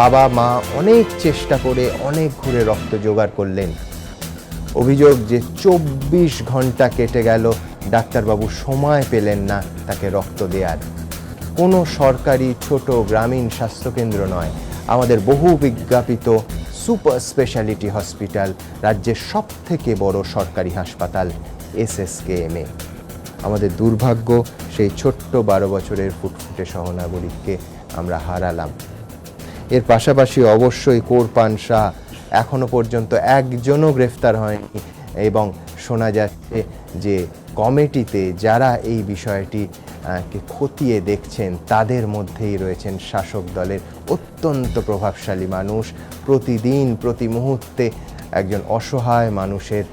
বাবা মা অনেক চেষ্টা করে অনেক ঘুরে রক্ত জোগাড় করলেন। অভিযোগ যে 24 ঘন্টা কেটে গেল, ডাক্তারবাবু সময় পেলেন না তাকে রক্ত দেওয়ার। কোনো সরকারি ছোট গ্রামীণ স্বাস্থ্যকেন্দ্র নয়, আমাদের বহু বিজ্ঞাপিত সুপার স্পেশালিটি হসপিটাল, রাজ্যের সবথেকে বড় সরকারি হাসপাতাল SSKM। আমাদের দুর্ভাগ্য, সেই ছোট্ট 12 বছরের ফুটফুটে সহনাগরিককে আমরা হারালাম। এর পাশাপাশি অবশ্যই কোরপান শাহ এখনো পর্যন্ত একজনও গ্রেফতার হয়নি, এবং শোনা যাচ্ছে যে কমিটিতে যারা এই বিষয়টি কে খতিয়ে দেখছেন তাদের মধ্যেই রয়েছেন শাসক দলের অত্যন্ত প্রভাবশালী মানুষ। প্রতিদিন প্রতি মুহূর্তে একজন অসহায় মানুষের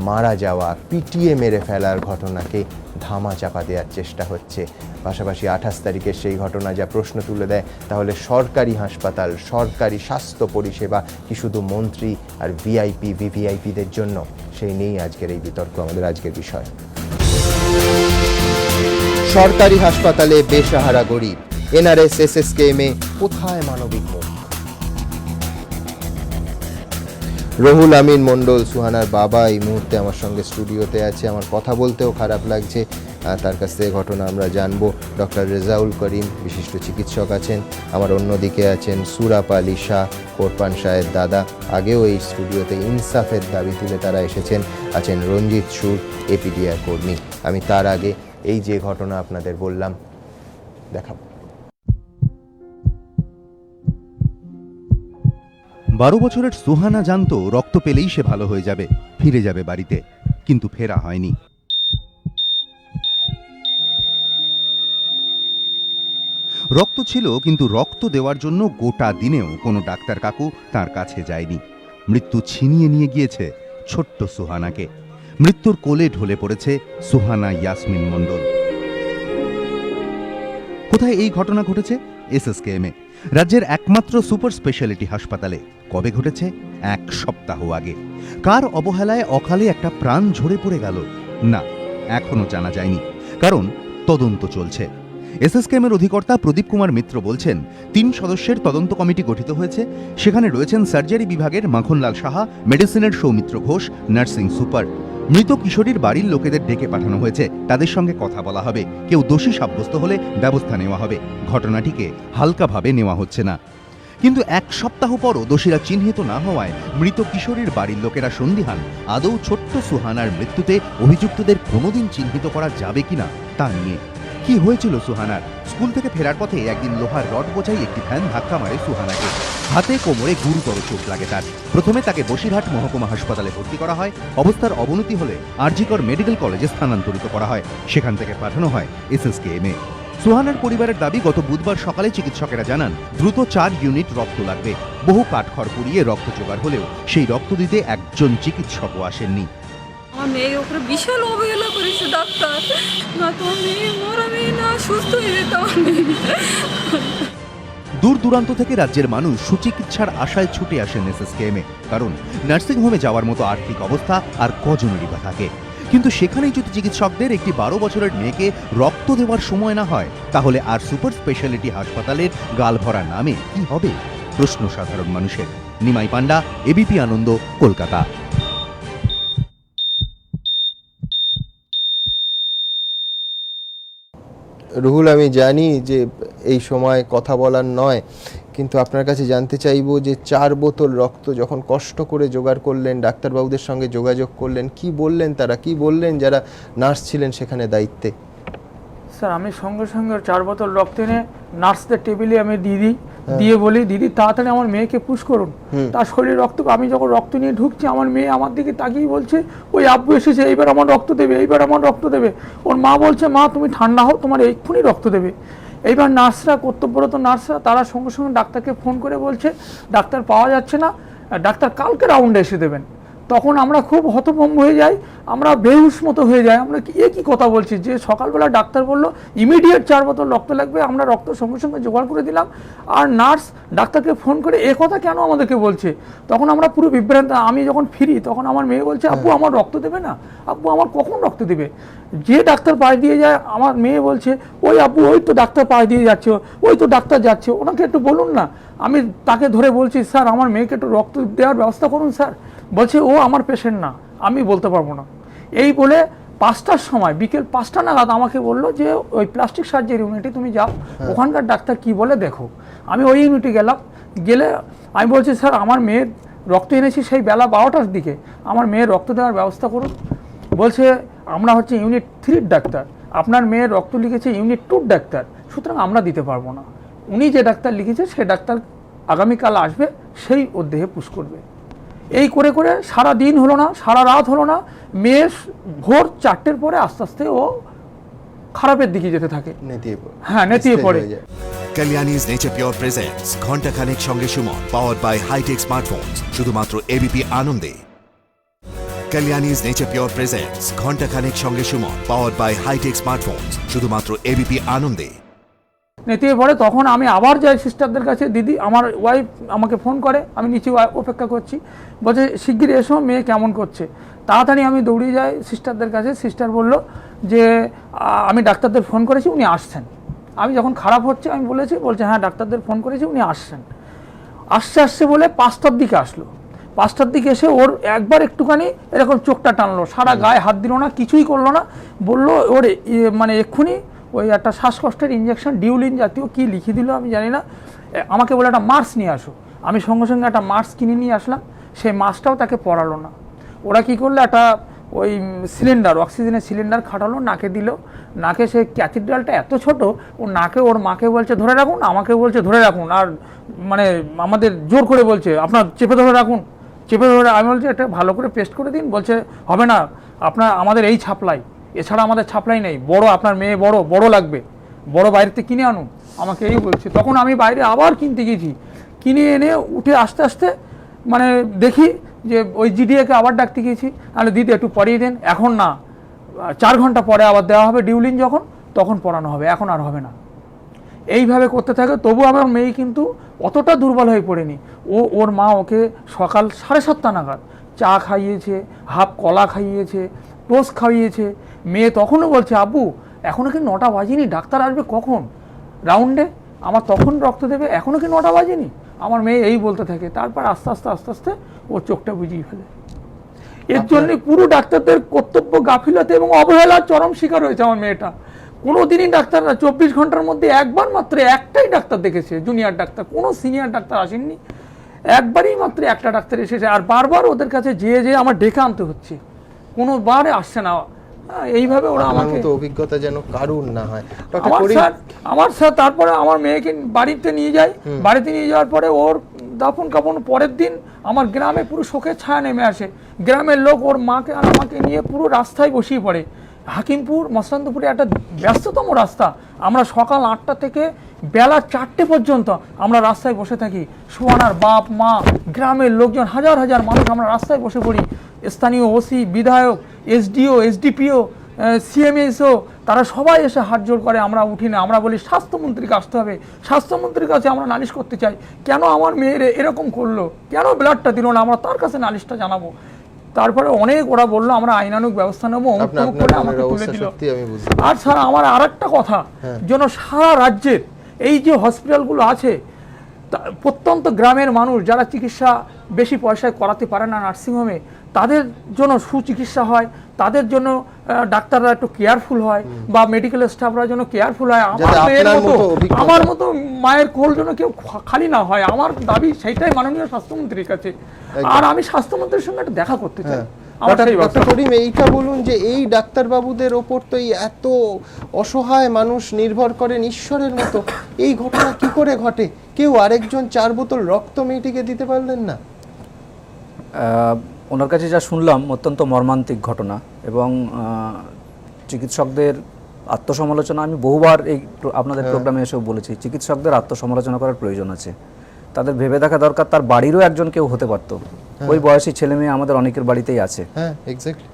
মারা যাওয়া, পিটিয়ে মেরে ফেলার ঘটনাকে ধামাচাপা দেওয়ার চেষ্টা হচ্ছে। পাশাপাশি 28 তারিখের সেই ঘটনা যা প্রশ্ন তুলে দেয়, তাহলে সরকারি হাসপাতাল, সরকারি স্বাস্থ্য পরিষেবা কি শুধু মন্ত্রী আর ভিআইপি ভিভিআইপিদের জন্য? সেই নিয়েই আজকের এই বিতর্ক, আমাদের আজকের বিষয়। সরকারি হাসপাতালে বেসাহারা গরিব, NRS SSKM কোথায় মানবিক মুখ? রুহুল আমিন মণ্ডল, সুহানার বাবা, এই মুহূর্তে আমার সঙ্গে স্টুডিওতে আছে। আমার কথা বলতেও খারাপ লাগছে, তার কাছ থেকে ঘটনা আমরা জানবো। ডক্টর রেজাউল করিম, বিশিষ্ট চিকিৎসক আছেন। আমার অন্যদিকে আছেন সুরাপ আলী শাহ, কোরপান শাহের দাদা, আগেও এই স্টুডিওতে ইনসাফের দাবি তুলে তারা এসেছেন। আছেন রঞ্জিত সুর, APDR কর্মী। আমি তার আগে এই যে ঘটনা আপনাদের বললাম দেখাবো। 12 বছরের সুহানা জানতো রক্ত পেলেই সে ভালো হয়ে যাবে, ফিরে যাবে বাড়িতে, কিন্তু ফেরা হয়নি। রক্ত ছিল, কিন্তু রক্ত দেওয়ার জন্য গোটা দিনেও কোনো ডাক্তার কাকু তার কাছে যায়নি। মৃত্যু ছিনিয়ে নিয়ে গিয়েছে ছোট্ট সুহানাকে। মৃত্যুর কোলে ঢলে পড়েছে সুহানা ইয়াসমিন মণ্ডল। কোথায় এই ঘটনা ঘটেছে? SSKM, রাজ্যের একমাত্র সুপার স্পেশালিটি হাসপাতালে। কবে ঘটেছে? 1 সপ্তাহ আগে। কার অবহেলায় অকালে একটা প্রাণ ঝরে পড়ে গেল? না, এখনো জানা যায়নি, কারণ তদন্ত চলছে। SSKM-এর অধিকর্তা প্রদীপ কুমার মিত্র বলছেন, 3 সদস্যের তদন্ত কমিটি গঠিত হয়েছে। সেখানে রয়েছেন সার্জারি বিভাগের মাখনলাল সাহা, মেডিসিনের সৌমিত্র ঘোষ, নার্সিং সুপার। মৃত কিশোরীর বাড়ির লোকেদের ডেকে পাঠানো হয়েছে, তাদের সঙ্গে কথা বলা হবে। কেউ দোষী সাব্যস্ত হলে ব্যবস্থা নেওয়া হবে। ঘটনাটিকে হালকাভাবে নেওয়া হচ্ছে না। কিন্তু 1 সপ্তাহ পরও দোষীরা চিহ্নিত না হওয়ায় মৃত কিশোরীর বাড়ির লোকেরা সন্দিহান, আদৌ ছোট্ট সুহানার মৃত্যুতে অভিযুক্তদের কোনোদিন চিহ্নিত করা যাবে কিনা তা নিয়ে। কি হয়েছিল সুহানার? স্কুল থেকে ফেরার পথে একদিন লোহার রড বোঝাই একটি ভ্যান ধাক্কা মারে সুহানাকে। হাতে কোমরে গুরুতর চোট লাগে তার। প্রথমে তাকে বসিরহাট মহকুমা হাসপাতালে ভর্তি করা হয়। অবস্থার অবনতি হলে আরজিকর মেডিকেল কলেজে স্থানান্তরিত করা হয়। সেখান থেকে পাঠানো হয় SSKM-এ। সুহানার পরিবারের দাবি, গত বুধবার সকালে চিকিৎসকেরা জানান দ্রুত 4 ইউনিট রক্ত লাগবে। বহু কাঠখড় পুড়িয়ে রক্ত জোগাড় হলেও সেই রক্ত দিতে একজন চিকিৎসকও আসেননি। আমার মেয়ের উপরে বিশাল অবহেলা করেছে ডাক্তার, না তো মেয়ে মরা মেয়ে না সুস্থ হয়ে যেত আমার মেয়ে। দূর দূরান্ত থেকে রাজ্যের মানুষ সুচিকিৎসার আশায় ছুটে আসেন SSKM-এ, কারণ নার্সিংহোমে যাওয়ার মতো আর্থিক অবস্থা আর কজনেরই বা থাকে। কিন্তু সেখানেই যদি চিকিৎসকদের একটি 12 বছরের মেয়েকে রক্ত দেওয়ার সময় না হয়, তাহলে আর সুপার স্পেশালিটি হাসপাতালের গালভরা নামে কি হবে? প্রশ্ন সাধারণ মানুষের। নিমাই পান্ডা, ABP আনন্দ, কলকাতা। রুহুল, আমি জানি যে এই সময় কথা বলার নয়, কিন্তু আপনার কাছে জানতে চাইবো যে 4 বোতল রক্ত যখন কষ্ট করে জোগাড় করলেন, ডাক্তারবাবুদের সঙ্গে যোগাযোগ করলেন, কি বললেন তারা? কি বললেন যারা নার্স ছিলেন সেখানে দায়িত্বে? স্যার, আমি সঙ্গে সঙ্গে 4 বোতল রক্ত এনে নার্সদের টেবিলে আমি দিয়ে বলি, দিদি তাড়াতাড়ি আমার মেয়েকে পুশ করুন। তার শরীরে রক্ত, আমি যখন রক্ত নিয়ে ঢুকছি, আমার মেয়ে আমার দিকে তাকিয়ে বলছে, ওই আব্বু এসেছে, এইবার আমার রক্ত দেবে, এইবার আমার রক্ত দেবে। ওর মা বলছে, মা তুমি ঠান্ডা হও, তোমার এক্ষুনি রক্ত দেবে। এইবার নার্সরা, কর্তব্যরত নার্সরা, তারা সঙ্গে সঙ্গে ডাক্তারকে ফোন করে বলছে ডাক্তার পাওয়া যাচ্ছে না, ডাক্তার কালকে রাউন্ডে এসে দেবেন। তখন আমরা খুব হতভম্ব হয়ে যাই, আমরা বেহুশ মতো হয়ে যাই। আমরা কি কথা বলছি, যে সকালবেলা ডাক্তার বললো ইমিডিয়েট 4 বোতল রক্ত লাগবে, আমরা রক্ত সঙ্গে সঙ্গে জোগাড় করে দিলাম। আর নার্স ডাক্তারকে ফোন করে এ কথা কেন আমাদেরকে বলছে? তখন আমরা পুরো বিভ্রান্ত। আমি যখন ফিরি তখন আমার মেয়ে বলছে, আব্বু আমার রক্ত দেবে না, আব্বু আমার কখন রক্ত দেবে? যে ডাক্তার পাশ দিয়ে যায়, আমার মেয়ে বলছে, ওই আব্বু ওই তো ডাক্তার পাশ দিয়ে যাচ্ছে, ওই তো ডাক্তার যাচ্ছে, ওনাকে একটু বলুন না। আমি তাকে ধরে বলছি, স্যার আমার মেয়েকে একটু রক্ত দেওয়ার ব্যবস্থা করুন স্যার। বলছে ও আমার পেশেন্ট না, আমি বলতে পারবো না। এই বলে 5টার সময় বিকেল 5টা নাগাদ আমাকে বললো যে ওই প্লাস্টিক সার্জারি ইউনিটে তুমি যাও, ওখানকার ডাক্তার কি বলে দেখো। আমি ওই ইউনিটে গেলাম, গেলে আমি বলছি স্যার আমার মেয়ের রক্ত এনেছি সেই বেলা 12টার দিকে, আমার মেয়ের রক্ত দেওয়ার ব্যবস্থা করুন। বলছে আমরা হচ্ছে ইউনিট 3-র ডাক্তার, আপনার মেয়ের রক্ত লিখেছে ইউনিট 2-র ডাক্তার, সুতরাং আমরা দিতে পারবো না। উনি যে ডাক্তার লিখেছে সে ডাক্তার আগামীকাল আসবে, সেই ওর দেহে পুশ করবে। এই করে করে সারা দিন হলো না, সারা রাত হলো না, মেয়ে ভোর 4টের পরে আস্তে আস্তে ও খারাপের দিকে যেতে থাকে, হ্যাঁ নেতিয়ে পড়ে। কালিয়ানিজ নেচার পিওর প্রেজেন্টস ঘন্টাখানেক সঙ্গে Suman, power by hitech smartphones, শুধুমাত্র এবিপি আনন্দে। কালিয়ানিজ নেচার পিওর প্রেজেন্টস ঘন্টাখানেক সঙ্গে Suman, power by hitech smartphones, শুধুমাত্র এবিপি আনন্দে। নেতিয়ে পড়ে তখন আমি আবার যাই সিস্টারদের কাছে, দিদি আমার ওয়াইফ আমাকে ফোন করে, আমি নিচে অপেক্ষা করছি, বলছে শিগগির এসো মেয়ে কেমন করছে। তাড়াতাড়ি আমি দৌড়িয়ে যাই সিস্টারদের কাছে, সিস্টার বলল যে আমি ডাক্তারদের ফোন করেছি, উনি আসছেন। আমি যখন খারাপ হচ্ছে আমি বলছে হ্যাঁ ডাক্তারদের ফোন করেছি, উনি আসছেন। আসছে বলে 5টার দিকে আসলো, 5টার দিকে এসে ওর একবার একটুখানি এরকম চোখটা টানলো, সারা গায়ে হাত দিল না, কিছুই করলো না, বললো ওর মানে এক্ষুনি ওই একটা শ্বাসকষ্টের ইঞ্জেকশন ডিউলিন জাতীয় কি লিখে দিল আমি জানি না, আমাকে বলে একটা মাস্ক নিয়ে আসো। আমি সঙ্গে সঙ্গে একটা মাস্ক কিনে নিয়ে আসলাম, সেই মাস্কটাও তাকে পরালো না। ওরা কি করলো, একটা ওই সিলিন্ডার, অক্সিজেনের সিলিন্ডার খাটালো, নাকে দিল, নাকে সেই ক্যাথিড্রালটা এত ছোট, ও নাকে ওর মাকে বলছে ধরে রাখুন, আমাকে বলছে ধরে রাখুন, আর মানে আমাদের জোর করে বলছে আপনার চেপে ধরে রাখুন, চেপে ধরে। আমি বলছি এটা ভালো করে পেস্ট করে দিন, বলছে হবে না, আপনার আমাদের এই ছাপলাই, এছাড়া আমাদের ছাপলাই নেই, বড় আপনার মেয়ে বড় লাগবে, বড় বাইরেতে কিনে আনুন, আমাকে এই বলছে। তখন আমি বাইরে আবার কিনতে গেছি, কিনে এনে উঠে আস্তে আস্তে মানে দেখি যে ওই জিডিএকে আবার ডাকতে গিয়েছি, তাহলে দিদি একটু পরিয়ে দেন, এখন না 4 ঘন্টা পরে আবার দেওয়া হবে ডিউলিন, তখন পড়ানো হবে, এখন আর হবে না। এইভাবে করতে থাকে, তবু আমার মেয়ে কিন্তু অতটা দুর্বল হয়ে পড়েনি। ওর মা ওকে সকাল 7:30 নাগাদ চা খাইয়েছে, হাফ কলা খাইয়েছে, টোস্ট খাইয়েছে। মেয়ে তখনও বলছে আব্বু এখনও কি 9টা বাজেনি, ডাক্তার আসবে কখন রাউন্ডে, আমার তখন রক্ত দেবে, এখনও কি 9টা বাজেনি। আমার মেয়ে এই বলতে থাকে, তারপর আস্তে আস্তে ওর চোখটা বুঝিয়ে ফেলে। এর জন্য পুরো ডাক্তারদের কর্তব্য গাফিলতি এবং অবহেলার চরম শিকার হয়েছে আমার মেয়েটা। কোনোদিনই ডাক্তাররা 24 ঘন্টার মধ্যে একবার মাত্র একটাই ডাক্তার দেখেছে, জুনিয়র ডাক্তার, কোনো সিনিয়র ডাক্তার আসেননি, একবারই মাত্র একটা ডাক্তার এসেছে। আর বারবার ওদের কাছে যেয়ে আমার ডেকে আনতে হচ্ছে, কোনোবারে আসছে না। এইভাবে ওরা আমাকে অভিজ্ঞতা যেন কারুর না হয়। আমার স্যার তারপরে আমার মেয়েকে বাড়িতে নিয়ে যাই, বাড়িতে নিয়ে যাওয়ার পরে ওর দাফন কাপন পরের দিন আমার গ্রামে পুরো শোকের ছায়া নেমে আসে। গ্রামের লোক ওর মাকে আর আমাকে নিয়ে পুরো রাস্তায় বসিয়ে পড়ে। হাকিমপুর মসলান্তপুরে একটা ব্যস্ততম রাস্তা, আমরা সকাল 8টা থেকে বেলা 4টে পর্যন্ত আমরা রাস্তায় বসে থাকি। সোয়ানার বাপ মা, গ্রামের লোকজন, হাজার হাজার মানুষ আমরা রাস্তায় বসে পড়ি। স্থানীয় ওসি, বিধায়ক, এসডিও, এসডিপিও, সিএমএসও, তারা সবাই এসে হাত জোড় করে, আমরা উঠি না। আমরা বলি স্বাস্থ্যমন্ত্রীকে আসতে হবে, স্বাস্থ্যমন্ত্রীর কাছে আমরা নালিশ করতে চাই, কেন আমার মেয়ের এরকম করলো, কেন ব্লাডটা দিল না, আমরা তার কাছে নালিশটা জানাবো। তারপরে অনেক ওরা বললো আমরা আইনানুগ ব্যবস্থা নেবো, করে আমাকে তুলে দিল। আর স্যার আমার আর একটা কথা, যেন সারা রাজ্যের এই যে হসপিটালগুলো আছে, প্রত্যন্ত গ্রামের মানুষ যারা চিকিৎসা বেশি পয়সায় করাতে পারে না নার্সিংহোমে, তাদের জন্য সুচিকিৎসা হয়, তাদের জন্য ডাক্তাররা একটু কেয়ারফুল হয়, বা মেডিকেল স্টাফরা যেন কেয়ারফুল হয়। আমার মতো মায়ের কোল যেন কেউ খালি না হয়, আমার দাবি সেইটাই মাননীয় স্বাস্থ্যমন্ত্রীর কাছে। আর আমি স্বাস্থ্যমন্ত্রীর সঙ্গে একটা দেখা করতে চাই। এইটা বলুন যে এই ডাক্তারবাবুদের ওপর তো এত অসহায় মানুষ নির্ভর করেন ঈশ্বরের মতো, এই ঘটনা কি করে ঘটে? কেউ আরেকজন 4 বোতল রক্ত মেয়েটিকে দিতে পারলেন না? ওনার কাছে যা শুনলাম অত্যন্ত মর্মান্তিক ঘটনা, এবং চিকিৎসকদের আত্মসমালোচনা আমি বহুবার এই আপনাদের প্রোগ্রামে এসেও বলেছি, চিকিৎসকদের আত্মসমালোচনা করার প্রয়োজন আছে। তাদের ভেবে দেখা দরকার তার বাড়িরও একজন কেউ হতে পারত, ওই বয়সী ছেলে মেয়ে আমাদের অনেকের বাড়িতেই আছে।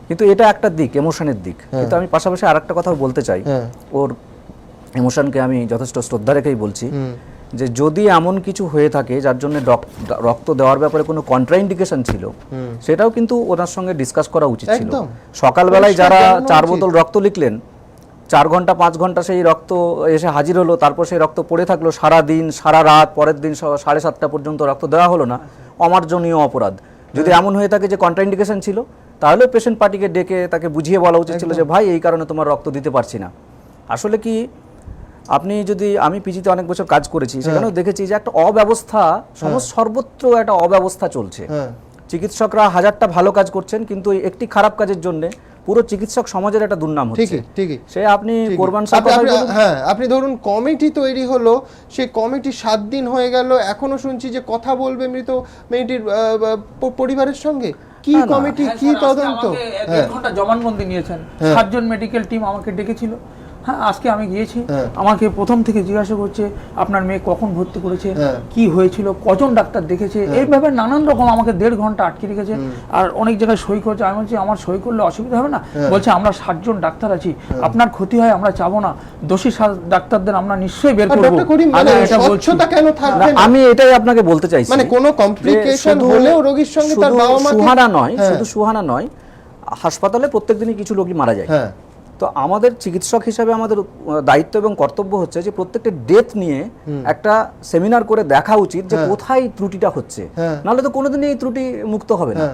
কিন্তু এটা একটা দিক, এমোশনের দিক। কিন্তু আমি পাশাপাশি আর একটা কথাও বলতে চাই, ওর এমোশনকে আমি যথেষ্ট শ্রদ্ধা রেখেই বলছি যে যদি এমন কিছু হয়ে থাকে যার জন্য রক্ত দেওয়ার ব্যাপারে কোনো কন্ট্রাইন্ডিকেশন ছিল, সেটাও কিন্তু ওনার সঙ্গে ডিসকাস করা উচিত ছিল। সকালবেলায় যারা 4 বোতল রক্ত লিখলেন, 4 ঘন্টা 5 ঘন্টা সেই রক্ত এসে হাজির হলো, তারপর সেই রক্ত পড়ে থাকলো সারা দিন সারা রাত, পরের দিন 7:30টা পর্যন্ত রক্ত দেওয়া হলো না, অমার্জনীয় অপরাধ। যদি এমন হয়ে থাকে যে কন্ট্রাইন্ডিকেশন ছিল, তাহলে পেশেন্ট পার্টিকে ডেকে তাকে বুঝিয়ে বলা উচিত ছিল যে ভাই এই কারণে তোমার রক্ত দিতে পারছি না। আসলে কি আপনি যদি, আমি পিজিতে অনেক বছর কাজ করেছি, সেখানেও দেখেছি যে একটা অব্যবস্থা, সর্বত্র একটা অব্যবস্থা চলছে। চিকিৎসকরা হাজারটা ভালো কাজ করছেন, কিন্তু একটি খারাপ কাজের জন্য পুরো চিকিৎসক সমাজের একটা দুর্নাম হচ্ছে। ঠিকই সে আপনি কোরবান সাহেব, হ্যাঁ, আপনি ধরুন কমিটি তৈরি হলো, সেই কমিটি 7 দিন হয়ে গেল, এখনো শুনছি যে কথা বলবে মৃত মেয়েটির পরিবারের সঙ্গে। কি কমিটি, কি তদন্ত? 1.5 ঘন্টা জবানবন্দি নিয়েছেন, 7 জন মেডিকেল টিম আমাকে ডেকেছিল। হ্যাঁ, আজকে আমি গিয়েছি, আমাকে প্রথম থেকে জিজ্ঞাসা করছে আপনার মেয়ে কখন ভর্তি করেছে, কি হয়েছিল, কজন ডাক্তার দেখেছে, এইভাবে নানান রকম আমাকে 1.5 ঘন্টা আটকে রেখেছে। আর অনেক জায়গায় সই করছে, আমি বলছি আমার সই করলে অসুবিধা হবে না? বলছে আমরা 7 জন ডাক্তার আছি, আপনার ক্ষতি হয় আমরা চাবো না, দোষী ডাক্তারদের আমরা নিশ্চয়ই বের করব। আমি এটাই আপনাকে বলতে চাইছি, মানে কোনো কমপ্লিকেশন হলেও রোগীর সঙ্গে তার বাবা মা, সুহানা নয়, শুধু সুহানা নয়, হাসপাতালে প্রত্যেকদিনই কিছু রোগী মারা যায়। তো আমাদের চিকিৎসক হিসাবে আমাদের দায়িত্ব এবং কর্তব্য হচ্ছে যে প্রত্যেকটা ডেথ নিয়ে একটা সেমিনার করে দেখা উচিত যে কোথায় ত্রুটিটা হচ্ছে, নাহলে তো কোনোদিনই এই ত্রুটি মুক্ত হবে না।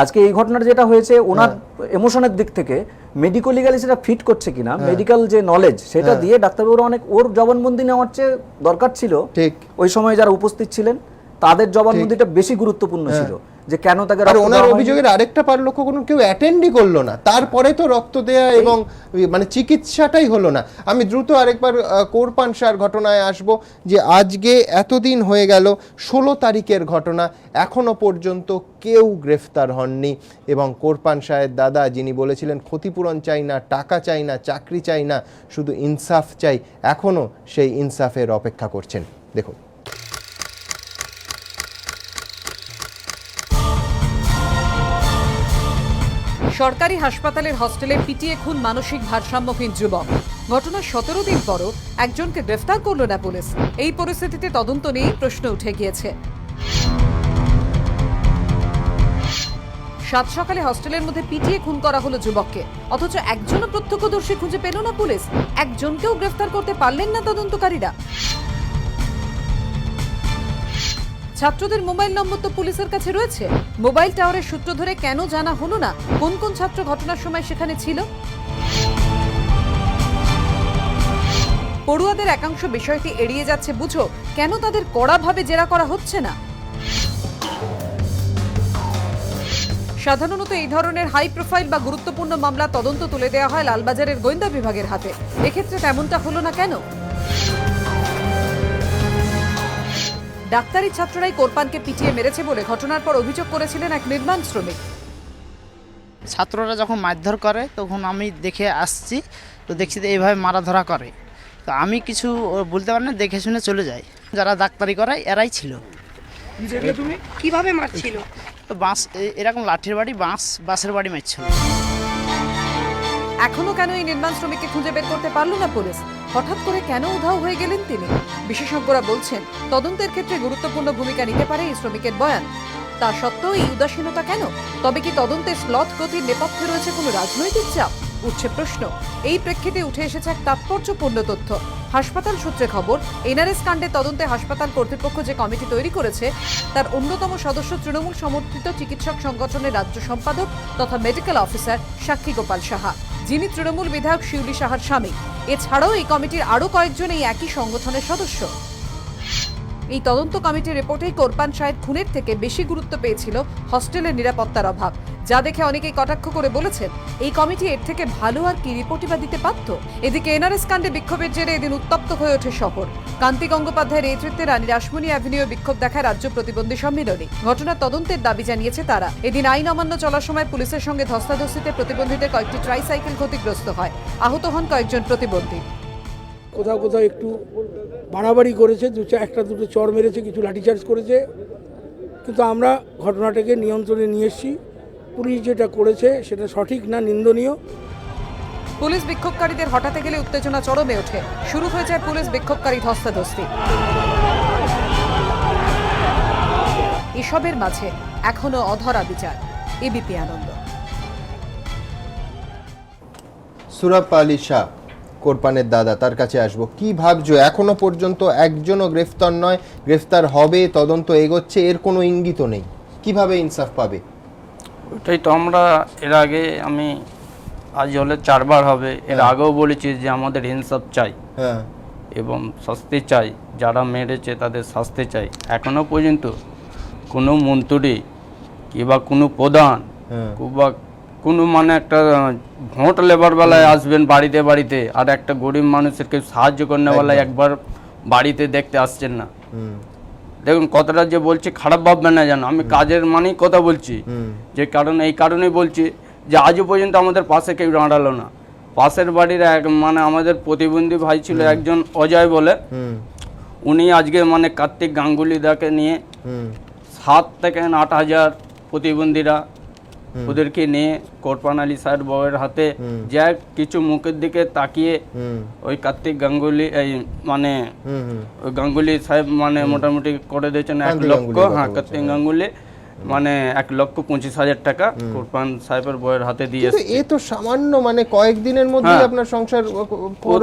আজকে এই ঘটনাটা যেটা হয়েছে, ওনার ইমোশনের দিক থেকে মেডিকো লিগালি সেটা ফিট করছে কিনা, মেডিকেল যে নলেজ সেটা দিয়ে ডাক্তারবাবুরা অনেক, ওর জবানবন্দি নেওয়ার চেয়ে দরকার ছিল ঠিক ওই সময় যারা উপস্থিত ছিলেন তাদের জবানবন্দিটা বেশি গুরুত্বপূর্ণ ছিল, যে কেন তাকে। আর ওনার অভিযোগের আরেকটা পার লক্ষ্য করুন, কেউ অ্যাটেন্ডই করলো না, তারপরে তো রক্ত দেয়া এবং মানে চিকিৎসাটাই হলো না। আমি দ্রুত আরেকবার কোরপানশার ঘটনায় আসব, যে আজকে এতদিন হয়ে গেল, 16 তারিখের ঘটনা, এখনো পর্যন্ত কেউ গ্রেফতার হননি। এবং কোরপানশায়ের দাদা, যিনি বলেছিলেন ক্ষতিপূরণ চাই না, টাকা চাই না, চাকরি চাই না, শুধু ইনসাফ চাই, এখনো সেই ইনসাফের অপেক্ষা করছেন। দেখুন। সরকারি হাসপাতালের হস্টেলে পিটিয়ে খুন মানসিক ভারসাম্যহীন যুবক। ঘটনার 17 দিন পরও একজনকে গ্রেফতার করল না পুলিশ। এই পরিস্থিতিতে তদন্ত নিয়ে প্রশ্ন উঠে গিয়েছে। 7 সকালে হস্টেলের মধ্যে পিটিয়ে খুন করা হলো যুবককে, অথচ একজনও প্রত্যক্ষদর্শী খুঁজে পেল না পুলিশ। একজনকেও গ্রেফতার করতে পারলেন না তদন্তকারীরা। ছাত্রদের মোবাইল নম্বর তো পুলিশের কাছে রয়েছে, মোবাইল টাওয়ারের সূত্র ধরে কেন জানা হলো না কোন কোন ছাত্র ঘটনার সময় সেখানে ছিল? পড়ুয়াদের একাংশ বিষয়টি এড়িয়ে যাচ্ছে, বুঝো কেন তাদের কড়াভাবে জেরা করা হচ্ছে না? সাধারণত এই ধরনের হাই প্রোফাইল বা গুরুত্বপূর্ণ মামলা তদন্ত তুলে দেওয়া হয় লালবাজারের গোয়েন্দা বিভাগের হাতে, এক্ষেত্রে তেমনটা হলো না কেন? ডাক্তারি ছাত্ররাই কোরপানকে পিটিয়ে মেরেছে বলে ঘটনার পর অভিযোগ করেছিলেন এক নির্মাণ শ্রমিক। ছাত্ররা যখন মারধর করে তখন আমি দেখে আসছি, তো দেখছি যে এইভাবে মারা ধরা করে, তো আমি কিছু বলতে পারি না, দেখে শুনে চলে যাই। যারা ডাক্তারি করায় এরাই ছিল। তুমি কিভাবে মারছিল? তো বাঁশ, এরকম লাঠির বাড়ি, বাঁশের বাড়ি মারছিল। এখনো কেন এই নির্মাণ শ্রমিককে খুঁজে বের করতে পারল না পুলিশ? হঠাৎ করে কেন উধাও হয়ে গেলেন তিনি? বিশেষজ্ঞরা বলছেন তদন্তের ক্ষেত্রে গুরুত্বপূর্ণ ভূমিকা নিতে পারে এই শ্রমিকের বয়ান। তা সত্ত্বেও এই উদাসীনতা কেন? তবে কি তদন্তের স্লথ গতির নেপথ্যে রয়েছে কোনো রাজনৈতিক চাপ? উঠছে প্রশ্ন। এই প্রেক্ষিতে উঠে এসেছে এক তাৎপর্যপূর্ণ তথ্য। হাসপাতাল সূত্রে খবর, এনআরএস কাণ্ডে তদন্তে হাসপাতাল কর্তৃপক্ষ যে কমিটি তৈরি করেছে তার অন্যতম সদস্য তৃণমূল সমর্থিত চিকিৎসক সংগঠনের রাজ্য সম্পাদক তথা মেডিকেল অফিসার সাক্ষী গোপাল সাহা, যিনি তৃণমূল বিধায়ক শিউলি সাহার স্বামী। এছাড়াও এই কমিটির আরও কয়েকজন এই একই সংগঠনের সদস্য। এই তদন্ত কমিটির রিপোর্টেই কোরপান শাহের খুনের থেকে বেশি গুরুত্ব পেয়েছিল হস্টেলের নিরাপত্তার অভাব, যা দেখে অনেকেই কটাক্ষ করে বলেছেন এই কমিটি এর থেকে ভালো আর কি রিপোর্টই বা দিতে পারত। এদিকে এনআরএস কাণ্ডে বিক্ষোভের জেরে এদিন উত্তপ্ত হয়ে ওঠে শহর। কান্তি গঙ্গোপাধ্যায়ের নেতৃত্বে রানী রাসমণি অ্যাভিনিউ বিক্ষোভ দেখায় রাজ্য প্রতিবন্ধী সম্মিলনী। ঘটনার তদন্তের দাবি জানিয়েছে তারা। এদিন আইন অমান্য চলার সময় পুলিশের সঙ্গে ধস্তাধস্তিতে প্রতিবন্ধীদের কয়েকটি ট্রাইসাইকেল ক্ষতিগ্রস্ত হয়, আহত হন কয়েকজন প্রতিবন্ধী। কোথাও কোথাও একটু বাড়াবাড়ি করেছে, একটা দুটো চর মেরেছে, কিছু লাঠিচার্জ করেছে, কিন্তু আমরা ঘটনাটাকে নিয়ন্ত্রণে নিয়ে এসেছি। পুলিশ যেটা করেছে সেটা সঠিক না, নিন্দনীয়। পুলিশ বিক্ষোভকারীদের হঠাতে গেলে উত্তেজনা চরমে ওঠে, শুরু হয়ে যায় পুলিশ বিক্ষোভকারী ধস্তাধস্তি। এসবের মাঝে এখনো অধরা বিচার। এবিপি আনন্দ। সুরাব আলী শাহ, কোরপানের দাদা, তার কাছে আসবো। কি ভাবছো? এখনো পর্যন্ত একজনও গ্রেফতার নয়, গ্রেফতার হবে, তদন্ত এগোচ্ছে, এর কোনো ইঙ্গিত নেই। কিভাবে ইনসাফ পাবে? ওটাই তো আমরা এর আগে আমি আজ হলে 4 বার হবে, এর আগেও বলেছি যে আমাদের ইনসাফ চাই এবং শাস্তি চাই, যারা মেরেছে তাদের শাস্তি চাই। এখনো পর্যন্ত কোনো মন্ত্রী কিংবা কোনো প্রধান কিংবা কোনো মানে একটা ভোট লেবার বেলায় আসবেন বাড়িতে বাড়িতে, আর একটা গরিব মানুষের কেউ সাহায্য করার বেলায় একবার বাড়িতে দেখতে আসছেন না। দেখুন কথাটা যে বলছি খারাপ ভাববেন না যেন, আমি কাজের মানেই কথা বলছি, যে কারণ এই কারণেই বলছি যে আজও পর্যন্ত আমাদের পাশে কেউ দাঁড়ালো না। পাশের বাড়ির মানে আমাদের প্রতিবন্ধী ভাই ছিল একজন অজয় বলে, উনি আজকে মানে কার্তিক গাঙ্গুলি দাকে নিয়ে 7 থেকে 8 হাজার প্রতিবন্ধীরা ওদেরকে নিয়ে কোরবান আলী স্যার বউয়ের হাতে যা কিছু মুখের দিকে তাকিয়ে ওই কার্তিক গাঙ্গুলি এই মানে ওই গাঙ্গুলি সাহেব মানে মোটামুটি করে দিয়েছেন 1 লক্ষ, হ্যাঁ কার্তিক গাঙ্গুলি মানে 1,25,000 টাকা কোরবান সাহেবের বউয়ের হাতে দিয়েছে। এ তো সামান্য মানে কয়েকদিনের মধ্যে আপনার সংসার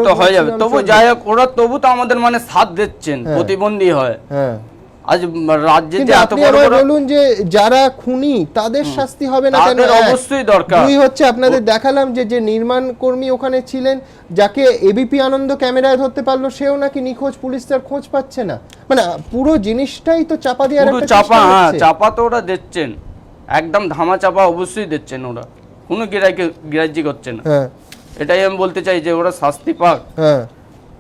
তো হয়ে যাবে, তবু যাই হোক ওরা তবু তো আমাদের মানে সাথ দিচ্ছেন, প্রতিবন্ধী হয়। আজ রাজ্যে যে এত বড় বড় বলুন যে যারা খুনি তাদের শাস্তি হবে না কেন? অবশ্যই দরকার। দুই হচ্ছে আপনাদের দেখালাম যে যে নির্মাণ কর্মী ওখানে ছিলেন, যাকে এবিপি আনন্দ ক্যামেরায় ধরতে পারলো, সেও নাকি নিখোঁজ, পুলিশ তার খোঁজ পাচ্ছে না। মানে পুরো জিনিসটাই তো চাপা দেওয়ার একটা চাপা, হ্যাঁ চাপা তো ওরা দিচ্ছেন, একদম ধামা চাপা অবশ্যই দিচ্ছেন, ওরা কোনো গ্রাহ্য করছে না। এটাই আমি বলতে চাই যে ওরা শাস্তি পাক,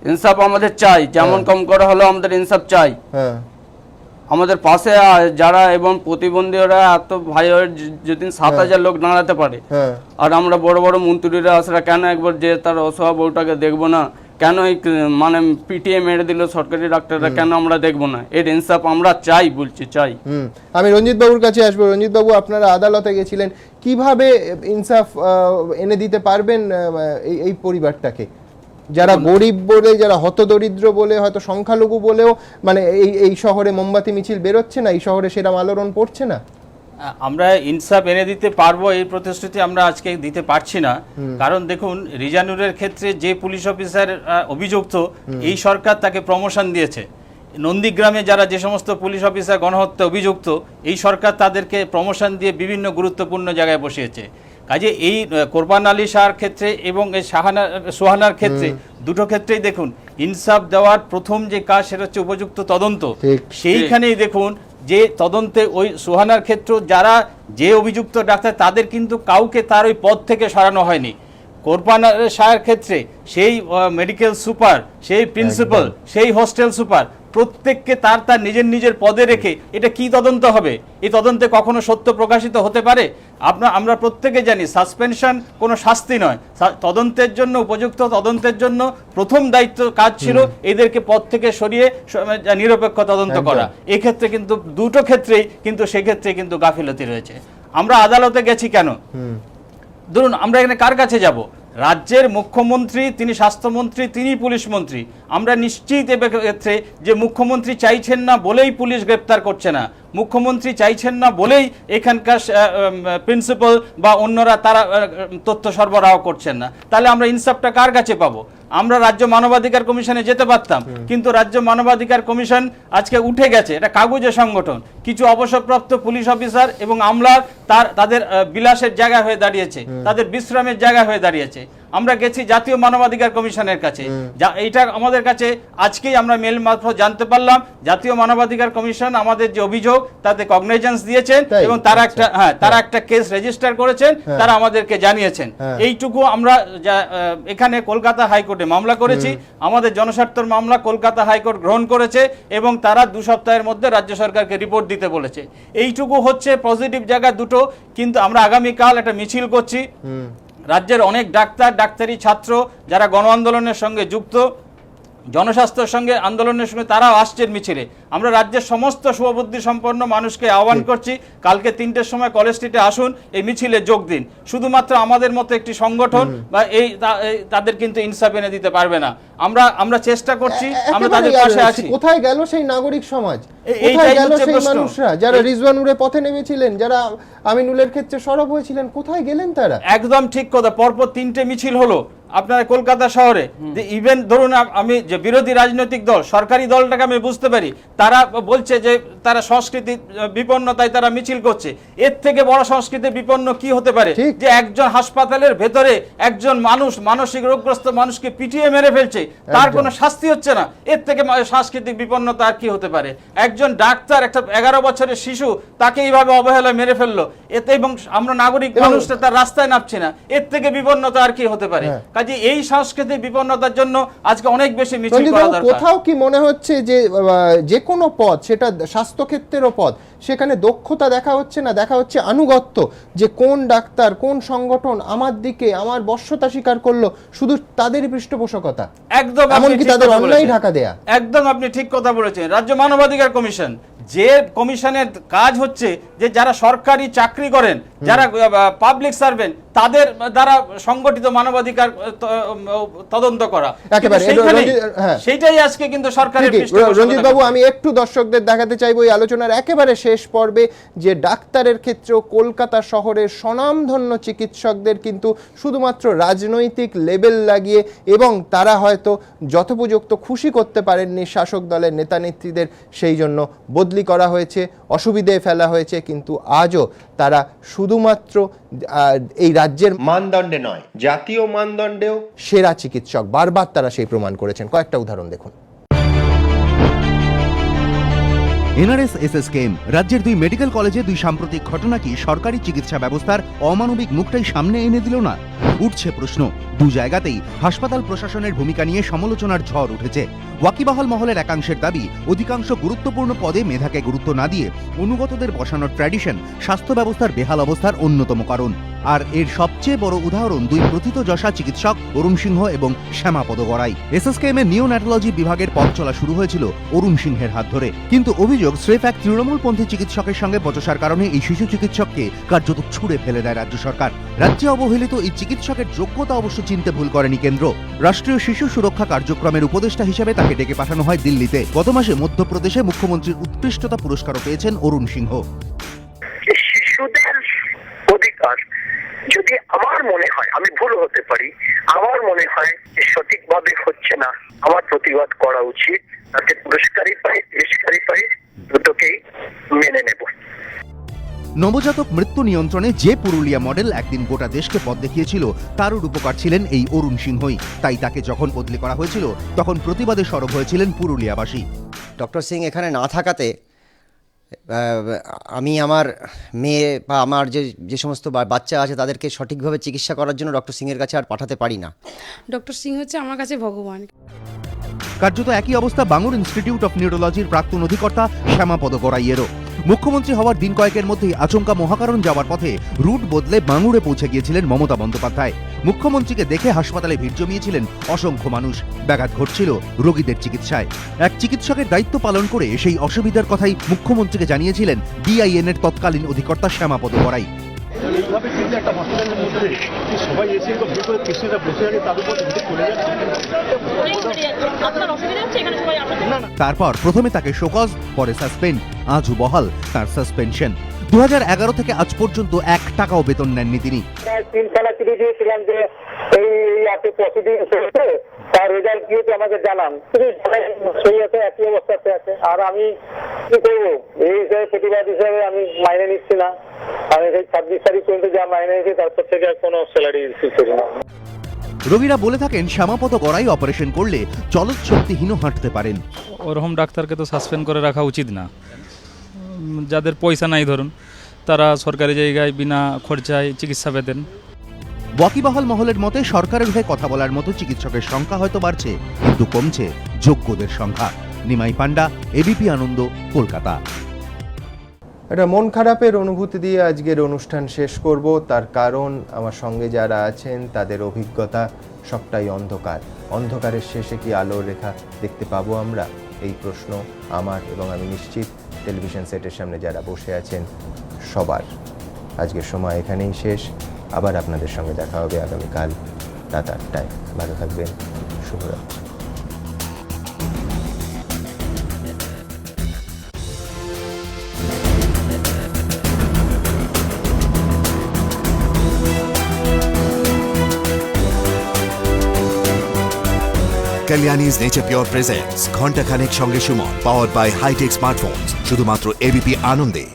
ইনসাফ আমাদের চাই, যেমন কম করা হলো আমাদের ইনসাফ চাই। আমাদের পাশে যারা এবং প্রতিবন্ধীরা এত ভাই যেদিন 7,000 লোক দাঁড়াতে পারে, আর আমরা বড় বড় মন্ত্রীরা আসরা কেন একবার যে তার অসহায় বউটাকে দেখবো না, কেন এই মানে পিটিএ মেরে দিল সরকারি ডাক্তাররা, কেন আমরা দেখবো না? এর ইনসাফ আমরা চাই, বলছি চাই। আমি রঞ্জিত বাবুর কাছে আসবো। রঞ্জিত বাবু, আপনারা আদালতে গেছিলেন, কিভাবে ইনসাফ এনে দিতে পারবেন এই পরিবারটাকে, যারা গরিব বলে, যারা হতদরিদ্র বলে, হয়তো সংখ্যালঘু বলেও মানে এই শহরে মোমবাতি মিছিল বেরোচ্ছে না, এই শহরে সেরকম আলোড়ন পড়ছে না? আমরা ইনসাফ এনে দিতে পারবো এই প্রতিশ্রুতি আমরা আজকে দিতে পারছি না, কারণ দেখুন রিজানুরের ক্ষেত্রে যে পুলিশ অফিসার অভিযুক্ত, এই সরকার তাকে প্রমোশন দিয়েছে। নন্দীগ্রামে যারা যে সমস্ত পুলিশ অফিসার গণহত্যা অভিযুক্ত, এই সরকার তাদেরকে প্রমোশন দিয়ে বিভিন্ন গুরুত্বপূর্ণ জায়গায় বসিয়েছে। কাজে এই কোরবান আলী শাহর ক্ষেত্রে এবং এই সোহানার ক্ষেত্রে দুটো ক্ষেত্রেই দেখুন ইনসাফ দেওয়ার প্রথম যে কাজ সেটা হচ্ছে উপযুক্ত তদন্ত। সেইখানেই দেখুন যে তদন্তে ওই সোহানার ক্ষেত্রে যারা যে অভিযুক্ত ডাক্তার তাদের কিন্তু কাউকে তার ওই পদ থেকে সরানো হয়নি। কোরবান আলী শাহর ক্ষেত্রে সেই মেডিকেল সুপার, সেই প্রিন্সিপাল, সেই হোস্টেল সুপার প্রত্যেককে তার তার নিজের পদে রেখে এটা কি তদন্ত হবে? এই তদন্তে কখনো সত্য প্রকাশিত হতে পারে? আমরা প্রত্যেকে জানি সাসপেনশন কোনো শাস্তি নয়, তদন্তের জন্য উপযুক্ত তদন্তের জন্য প্রথম দায়িত্ব কাজ ছিল এদেরকে পদ থেকে সরিয়ে নিরপেক্ষ তদন্ত করা। এক্ষেত্রে কিন্তু দুটো ক্ষেত্রেই কিন্তু সেক্ষেত্রে কিন্তু গাফিলতি রয়েছে। আমরা আদালতে গেছি কেন? ধরুন আমরা এখানে কার কাছে যাব? রাজ্যের মুখ্যমন্ত্রী, তিনি স্বাস্থ্যমন্ত্রী, তিনি পুলিশ মন্ত্রী। আমরা নিশ্চিত ক্ষেত্রে যে মুখ্যমন্ত্রী চাইছেন না বলেই পুলিশ গ্রেপ্তার করছে না, মুখ্যমন্ত্রী চাইছেন না বলেই এখানকার প্রিন্সিপাল বা অন্যরা তারা তথ্য সরবরাহ করছেন না। তাহলে আমরা ইনসাফটা কার কাছে পাবো? আমরা রাজ্য মানবাধিকার কমিশনে যেতে পারতাম, কিন্তু রাজ্য মানবাধিকার কমিশন আজকে উঠে গেছে, এটা কাগজে সংগঠন। কিছু অবসরপ্রাপ্ত পুলিশ অফিসার এবং আমলার তাদের বিলাসের জায়গা হয়ে দাঁড়িয়েছে, তাদের বিশ্রামের জায়গা হয়ে দাঁড়িয়েছে। আমরা গেছি জাতীয় মানবাধিকার কমিশনের কাছে, এইটা আমাদের কাছে আজকেই আমরা মেল মারফত জানতে পারলাম জাতীয় মানবাধিকার কমিশন আমাদের যে অভিযোগ তাতে কগনিজেন্স দিয়েছেন এবং তারা একটা কেস রেজিস্টার করেছেন, তারা আমাদেরকে জানিয়েছেন। এইটুকু আমরা এখানে কলকাতা হাইকোর্টে মামলা করেছি, আমাদের জনস্বার্থের মামলা কলকাতা হাইকোর্ট গ্রহণ করেছে এবং তারা 2 সপ্তাহের মধ্যে রাজ্য সরকারকে রিপোর্ট দিতে বলেছে। এইটুকু হচ্ছে পজিটিভ জায়গা দুটো। কিন্তু আমরা আগামীকাল একটা মিছিল করছি, রাজ্যের অনেক ডাক্তার, ডাক্তারি ছাত্র যারা গণ আন্দোলনের সঙ্গে যুক্ত, জনস্বাস্থ্যের সঙ্গে আন্দোলনের সঙ্গে তারাও আসছেন মিছিলে। আমরা রাজ্যের সমস্ত শুভবুদ্ধি সম্পন্ন মানুষকে আহ্বান করছি, কালকে 3টের সময় কলেজ স্ট্রিটে আসুন, এই মিছিলে যোগ দিন। শুধুমাত্র আমাদের মতো একটি সংগঠন বা তাদের কিন্তু ইনসাফ এনে দিতে পারবে না। আমরা চেষ্টা করছি, আমরা তাদের পাশে আছি। কোথায় গেল সেই নাগরিক সমাজ? কোথায় গেল সেই মানুষরা যারা রিজওয়ানুরে পথে নেমেছিলেন, যারা আমিনুলের ক্ষেত্রে সরব হয়েছিলেন? কোথায় গেলেন তারা? একদম ঠিক কথা। পরপর 3টে মিছিল হলো, আপনার কলকাতা শহরে, যে ইভেন ধরুন আমি যে বিরোধী রাজনৈতিক দল, সরকারি দলটাকে আমি বুঝতে পারি, তারা বলছে যে তারা সংস্কৃতি বিপন্নতায় তারা মিছিল করছে। এর থেকে বড় সংস্কৃতি বিপন্ন কি হতে পারে, যে একজন হাসপাতালের ভেতরে একজন মানুষ মানসিক রোগগ্রস্ত মানুষকে পিটিয়ে মেরে ফেলছে, তার কোনো শাস্তি হচ্ছে না, এর থেকে সাংস্কৃতিক বিপন্নতা আর কি হতে পারে? একজন ডাক্তার একটা 11 বছরের শিশু তাকে এইভাবে অবহেলায় মেরে ফেললো, এতে এবং আমরা নাগরিক মানুষটা তার রাস্তায় নামছি না, এর থেকে বিপন্নতা আর কি হতে পারে? কাজে এই সাংস্কৃতিক বিপন্নতার জন্য আজকে অনেক বেশি মিছিল করা দরকার। কোথাও কি মনে হচ্ছে যে কোনো পদ, সেটা স্বাস্থ্য ক্ষেত্রেরও পদ, সেখানে দক্ষতা দেখা হচ্ছে না, দেখা হচ্ছে আনুগত্য, যে কোন ডাক্তার কোন সংগঠন আমার দিকে আমার বশ্যতা স্বীকার করলো, শুধু তাদেরই পৃষ্ঠপোষকতা, একদম এমনকি তাদের অন্যায় ঢাকা দেয়া। একদম আপনি ঠিক কথা বলেছেন। রাজ্য মানবাধিকার কমিশন, যে কমিশনের কাজ হচ্ছে যে যারা সরকারি চাকরি করেন, যারা পাবলিক সার্ভেন্ট, তাদের দ্বারা সংগঠিত মানবাধিকার তদন্ত করা, সেইটাই আজকে কিন্তু সরকারের। রঞ্জিত বাবু, আমি একটু দর্শকদের দেখাতে চাইবো এই আলোচনার একেবারে শেষ পর্বে যে ডাক্তারের ক্ষেত্রেও কলকাতা শহরের স্বনামধন্য চিকিৎসকদের কিন্তু শুধুমাত্র রাজনৈতিক লেবেল লাগিয়ে এবং তারা হয়তো যথোপযুক্ত খুশি করতে পারেননি শাসক দলের নেতা নেত্রীদের, সেই জন্য বদলি করা হয়েছে, অসুবিধায় ফেলা হয়েছে, কিন্তু আজও তারা শুধুমাত্র এই রাজ্যের মানদণ্ডে নয়, জাতীয় মানদণ্ডেও সেরা চিকিৎসক, বারবার তারা সেই প্রমাণ করেছেন। কয়েকটা উদাহরণ দেখুন। এনআরএস এসএসকেএম রাজ্যের 2 মেডিকেল কলেজে 2 সাম্প্রতিক ঘটনা কি সরকারি চিকিৎসা ব্যবস্থার অমানবিক মুখটাই সামনে এনে দিল না? উঠছে প্রশ্ন। 2 জায়গাতেই হাসপাতাল প্রশাসনের ভূমিকা নিয়ে সমালোচনার ঝড় উঠেছে। ওয়াকিবহাল মহলের একাংশের দাবি, অধিকাংশ গুরুত্বপূর্ণ পদে মেধাকে গুরুত্ব না দিয়ে অনুগতদের বসানোর ট্র্যাডিশন স্বাস্থ্য ব্যবস্থার বেহাল অবস্থার অন্যতম কারণ। আর এর সবচেয়ে বড় উদাহরণ 2 প্রথিতযশা চিকিৎসক অরুণ সিংহ এবং শ্যামাপদ গড়াই। এসএসকেএম এর নিওন্যাটোলজি বিভাগের পথ চলা শুরু হয়েছিল অরুণ সিংহের হাত ধরে, কিন্তু অভিযোগ স্রেফ এক তৃণমূলপন্থী চিকিৎসকের সঙ্গে বচসার কারণে এই শিশু চিকিৎসককে কার্যত ছুড়ে ফেলে দেয় রাজ্য সরকার। রাজ্যে অবহেলিত এই চিকিৎসকের যোগ্যতা অবশ্য চিনতে ভুল করেনি কেন্দ্র। রাষ্ট্রীয় শিশু সুরক্ষা কার্যক্রমের উপদেষ্টা হিসেবে তাকে ডেকে পাঠানো হয় দিল্লিতে। গত মাসে মধ্যপ্রদেশে মুখ্যমন্ত্রীর উৎকৃষ্টতা পুরস্কারও পেয়েছেন অরুণ সিংহ। শিশুদের অধিকার যদি আমার মনে হয়, আমি ভুল হতে পারি, আমার মনে হয় যে সঠিকভাবে হচ্ছে না, আমার প্রতিবাদ করা উচিত, তাতে পুরস্কারই পাই তিরস্কারই পাই, দুটোকেই মেনে নেব। নবজাতক মৃত্যু নিয়ন্ত্রণে যে পুরুলিয়া মডেল একদিন গোটা দেশকে পথ দেখিয়েছিল, তারও রূপকার ছিলেন এই অরুণ সিংহই। তাই তাকে যখন বদলি করা হয়েছিল তখন প্রতিবাদে সরব হয়েছিলেন পুরুলিয়াবাসী। ডক্টর সিং এখানে না থাকাতে আমি আমার মেয়ে বা আমার যে সমস্ত বাচ্চা আছে তাদেরকে সঠিকভাবে চিকিৎসা করার জন্য ডক্টর সিংয়ের কাছে আর পাঠাতে পারি না। ডক্টর সিং হচ্ছে আমার কাছে ভগবান। কার্যত একই অবস্থা বাঙুর ইনস্টিটিউট অফ নিউরোলজির প্রাক্তন অধিকর্তা শ্যামাপদ গড়াইয়েরও। মুখ্যমন্ত্রী হওয়ার দিন কয়েকের মধ্যেই আচমকা মহাকারণ যাওয়ার পথে রুট বদলে বাঙুরে পৌঁছে গিয়েছিলেন মমতা বন্দ্যোপাধ্যায়। মুখ্যমন্ত্রীকে দেখে হাসপাতালে ভিড় জমিয়েছিলেন অসংখ্য মানুষ। ব্যাঘাত ঘটছিল রোগীদের চিকিৎসায়। এক চিকিৎসকের দায়িত্ব পালন করে সেই অসুবিধার কথাই মুখ্যমন্ত্রীকে জানিয়েছিলেন ডিআইএন এর তৎকালীন অধিকর্তা শ্যামাপদ গড়াই। তারপর প্রথমে তাকে শোকজ, পরে সাসপেন্ড, আজও বহাল তার সাসপেনশন। 2011 থেকে আজ পর্যন্ত 1 টাকাও বেতন নেননি তিনি। 3 সালা চিঠি দিয়েছিলাম যে এই আপনি প্রসিডিং হয়েছে, তার রেজাল্ট কি হয়েছে আমাকে জানান, সেই আছে একই অবস্থাতে আছে। আর আমি কি করবো, এই হিসাবে প্রতিবাদ হিসাবে আমি মাইনে নিচ্ছি না। আমি সেই 26 তারিখ পর্যন্ত যা মাইনে নিচ্ছি তারপর থেকে আর কোনো স্যালারি রিসিভ করি না। রোগীরা বলে থাকেন শ্যামাপদ গড়াই অপারেশন করলে চলৎশক্তিহীন হাঁটতে পারেন। ওরকম ডাক্তারকে তো সাসপেন্ড করে রাখা উচিত না। যাদের পয়সা নাই ধরুন, তারা সরকারি জায়গায় বিনা খরচায় চিকিৎসা পেতেন। ওয়াকিবহাল মহলের মতে সরকারের হয়ে কথা বলার মতো চিকিৎসকের সংখ্যা হয়তো বাড়ছে, কিন্তু কমছে যোগ্যদের সংখ্যা। নিমাই পান্ডা, এবিপি আনন্দ, কলকাতা। একটা মন খারাপের অনুভূতি দিয়ে আজকের অনুষ্ঠান শেষ করব, তার কারণ আমার সঙ্গে যারা আছেন তাদের অভিজ্ঞতা সবটাই অন্ধকার। অন্ধকারের শেষে কি আলোর রেখা দেখতে পাবো আমরা? এই প্রশ্ন আমার এবং আমি নিশ্চিত টেলিভিশন সেটের সামনে যারা বসে আছেন সবার। আজকের সময় এখানেই শেষ। আবার আপনাদের সঙ্গে দেখা হবে আগামীকাল রাত 8টায়। ভালো থাকবেন, শুভরাত্রি। Kalyani's Nature Pure presents ঘণ্টাখানেক সঙ্গে Suman, powered by High-Tech Smartphones, শুধুমাত্র ABP আনন্দে।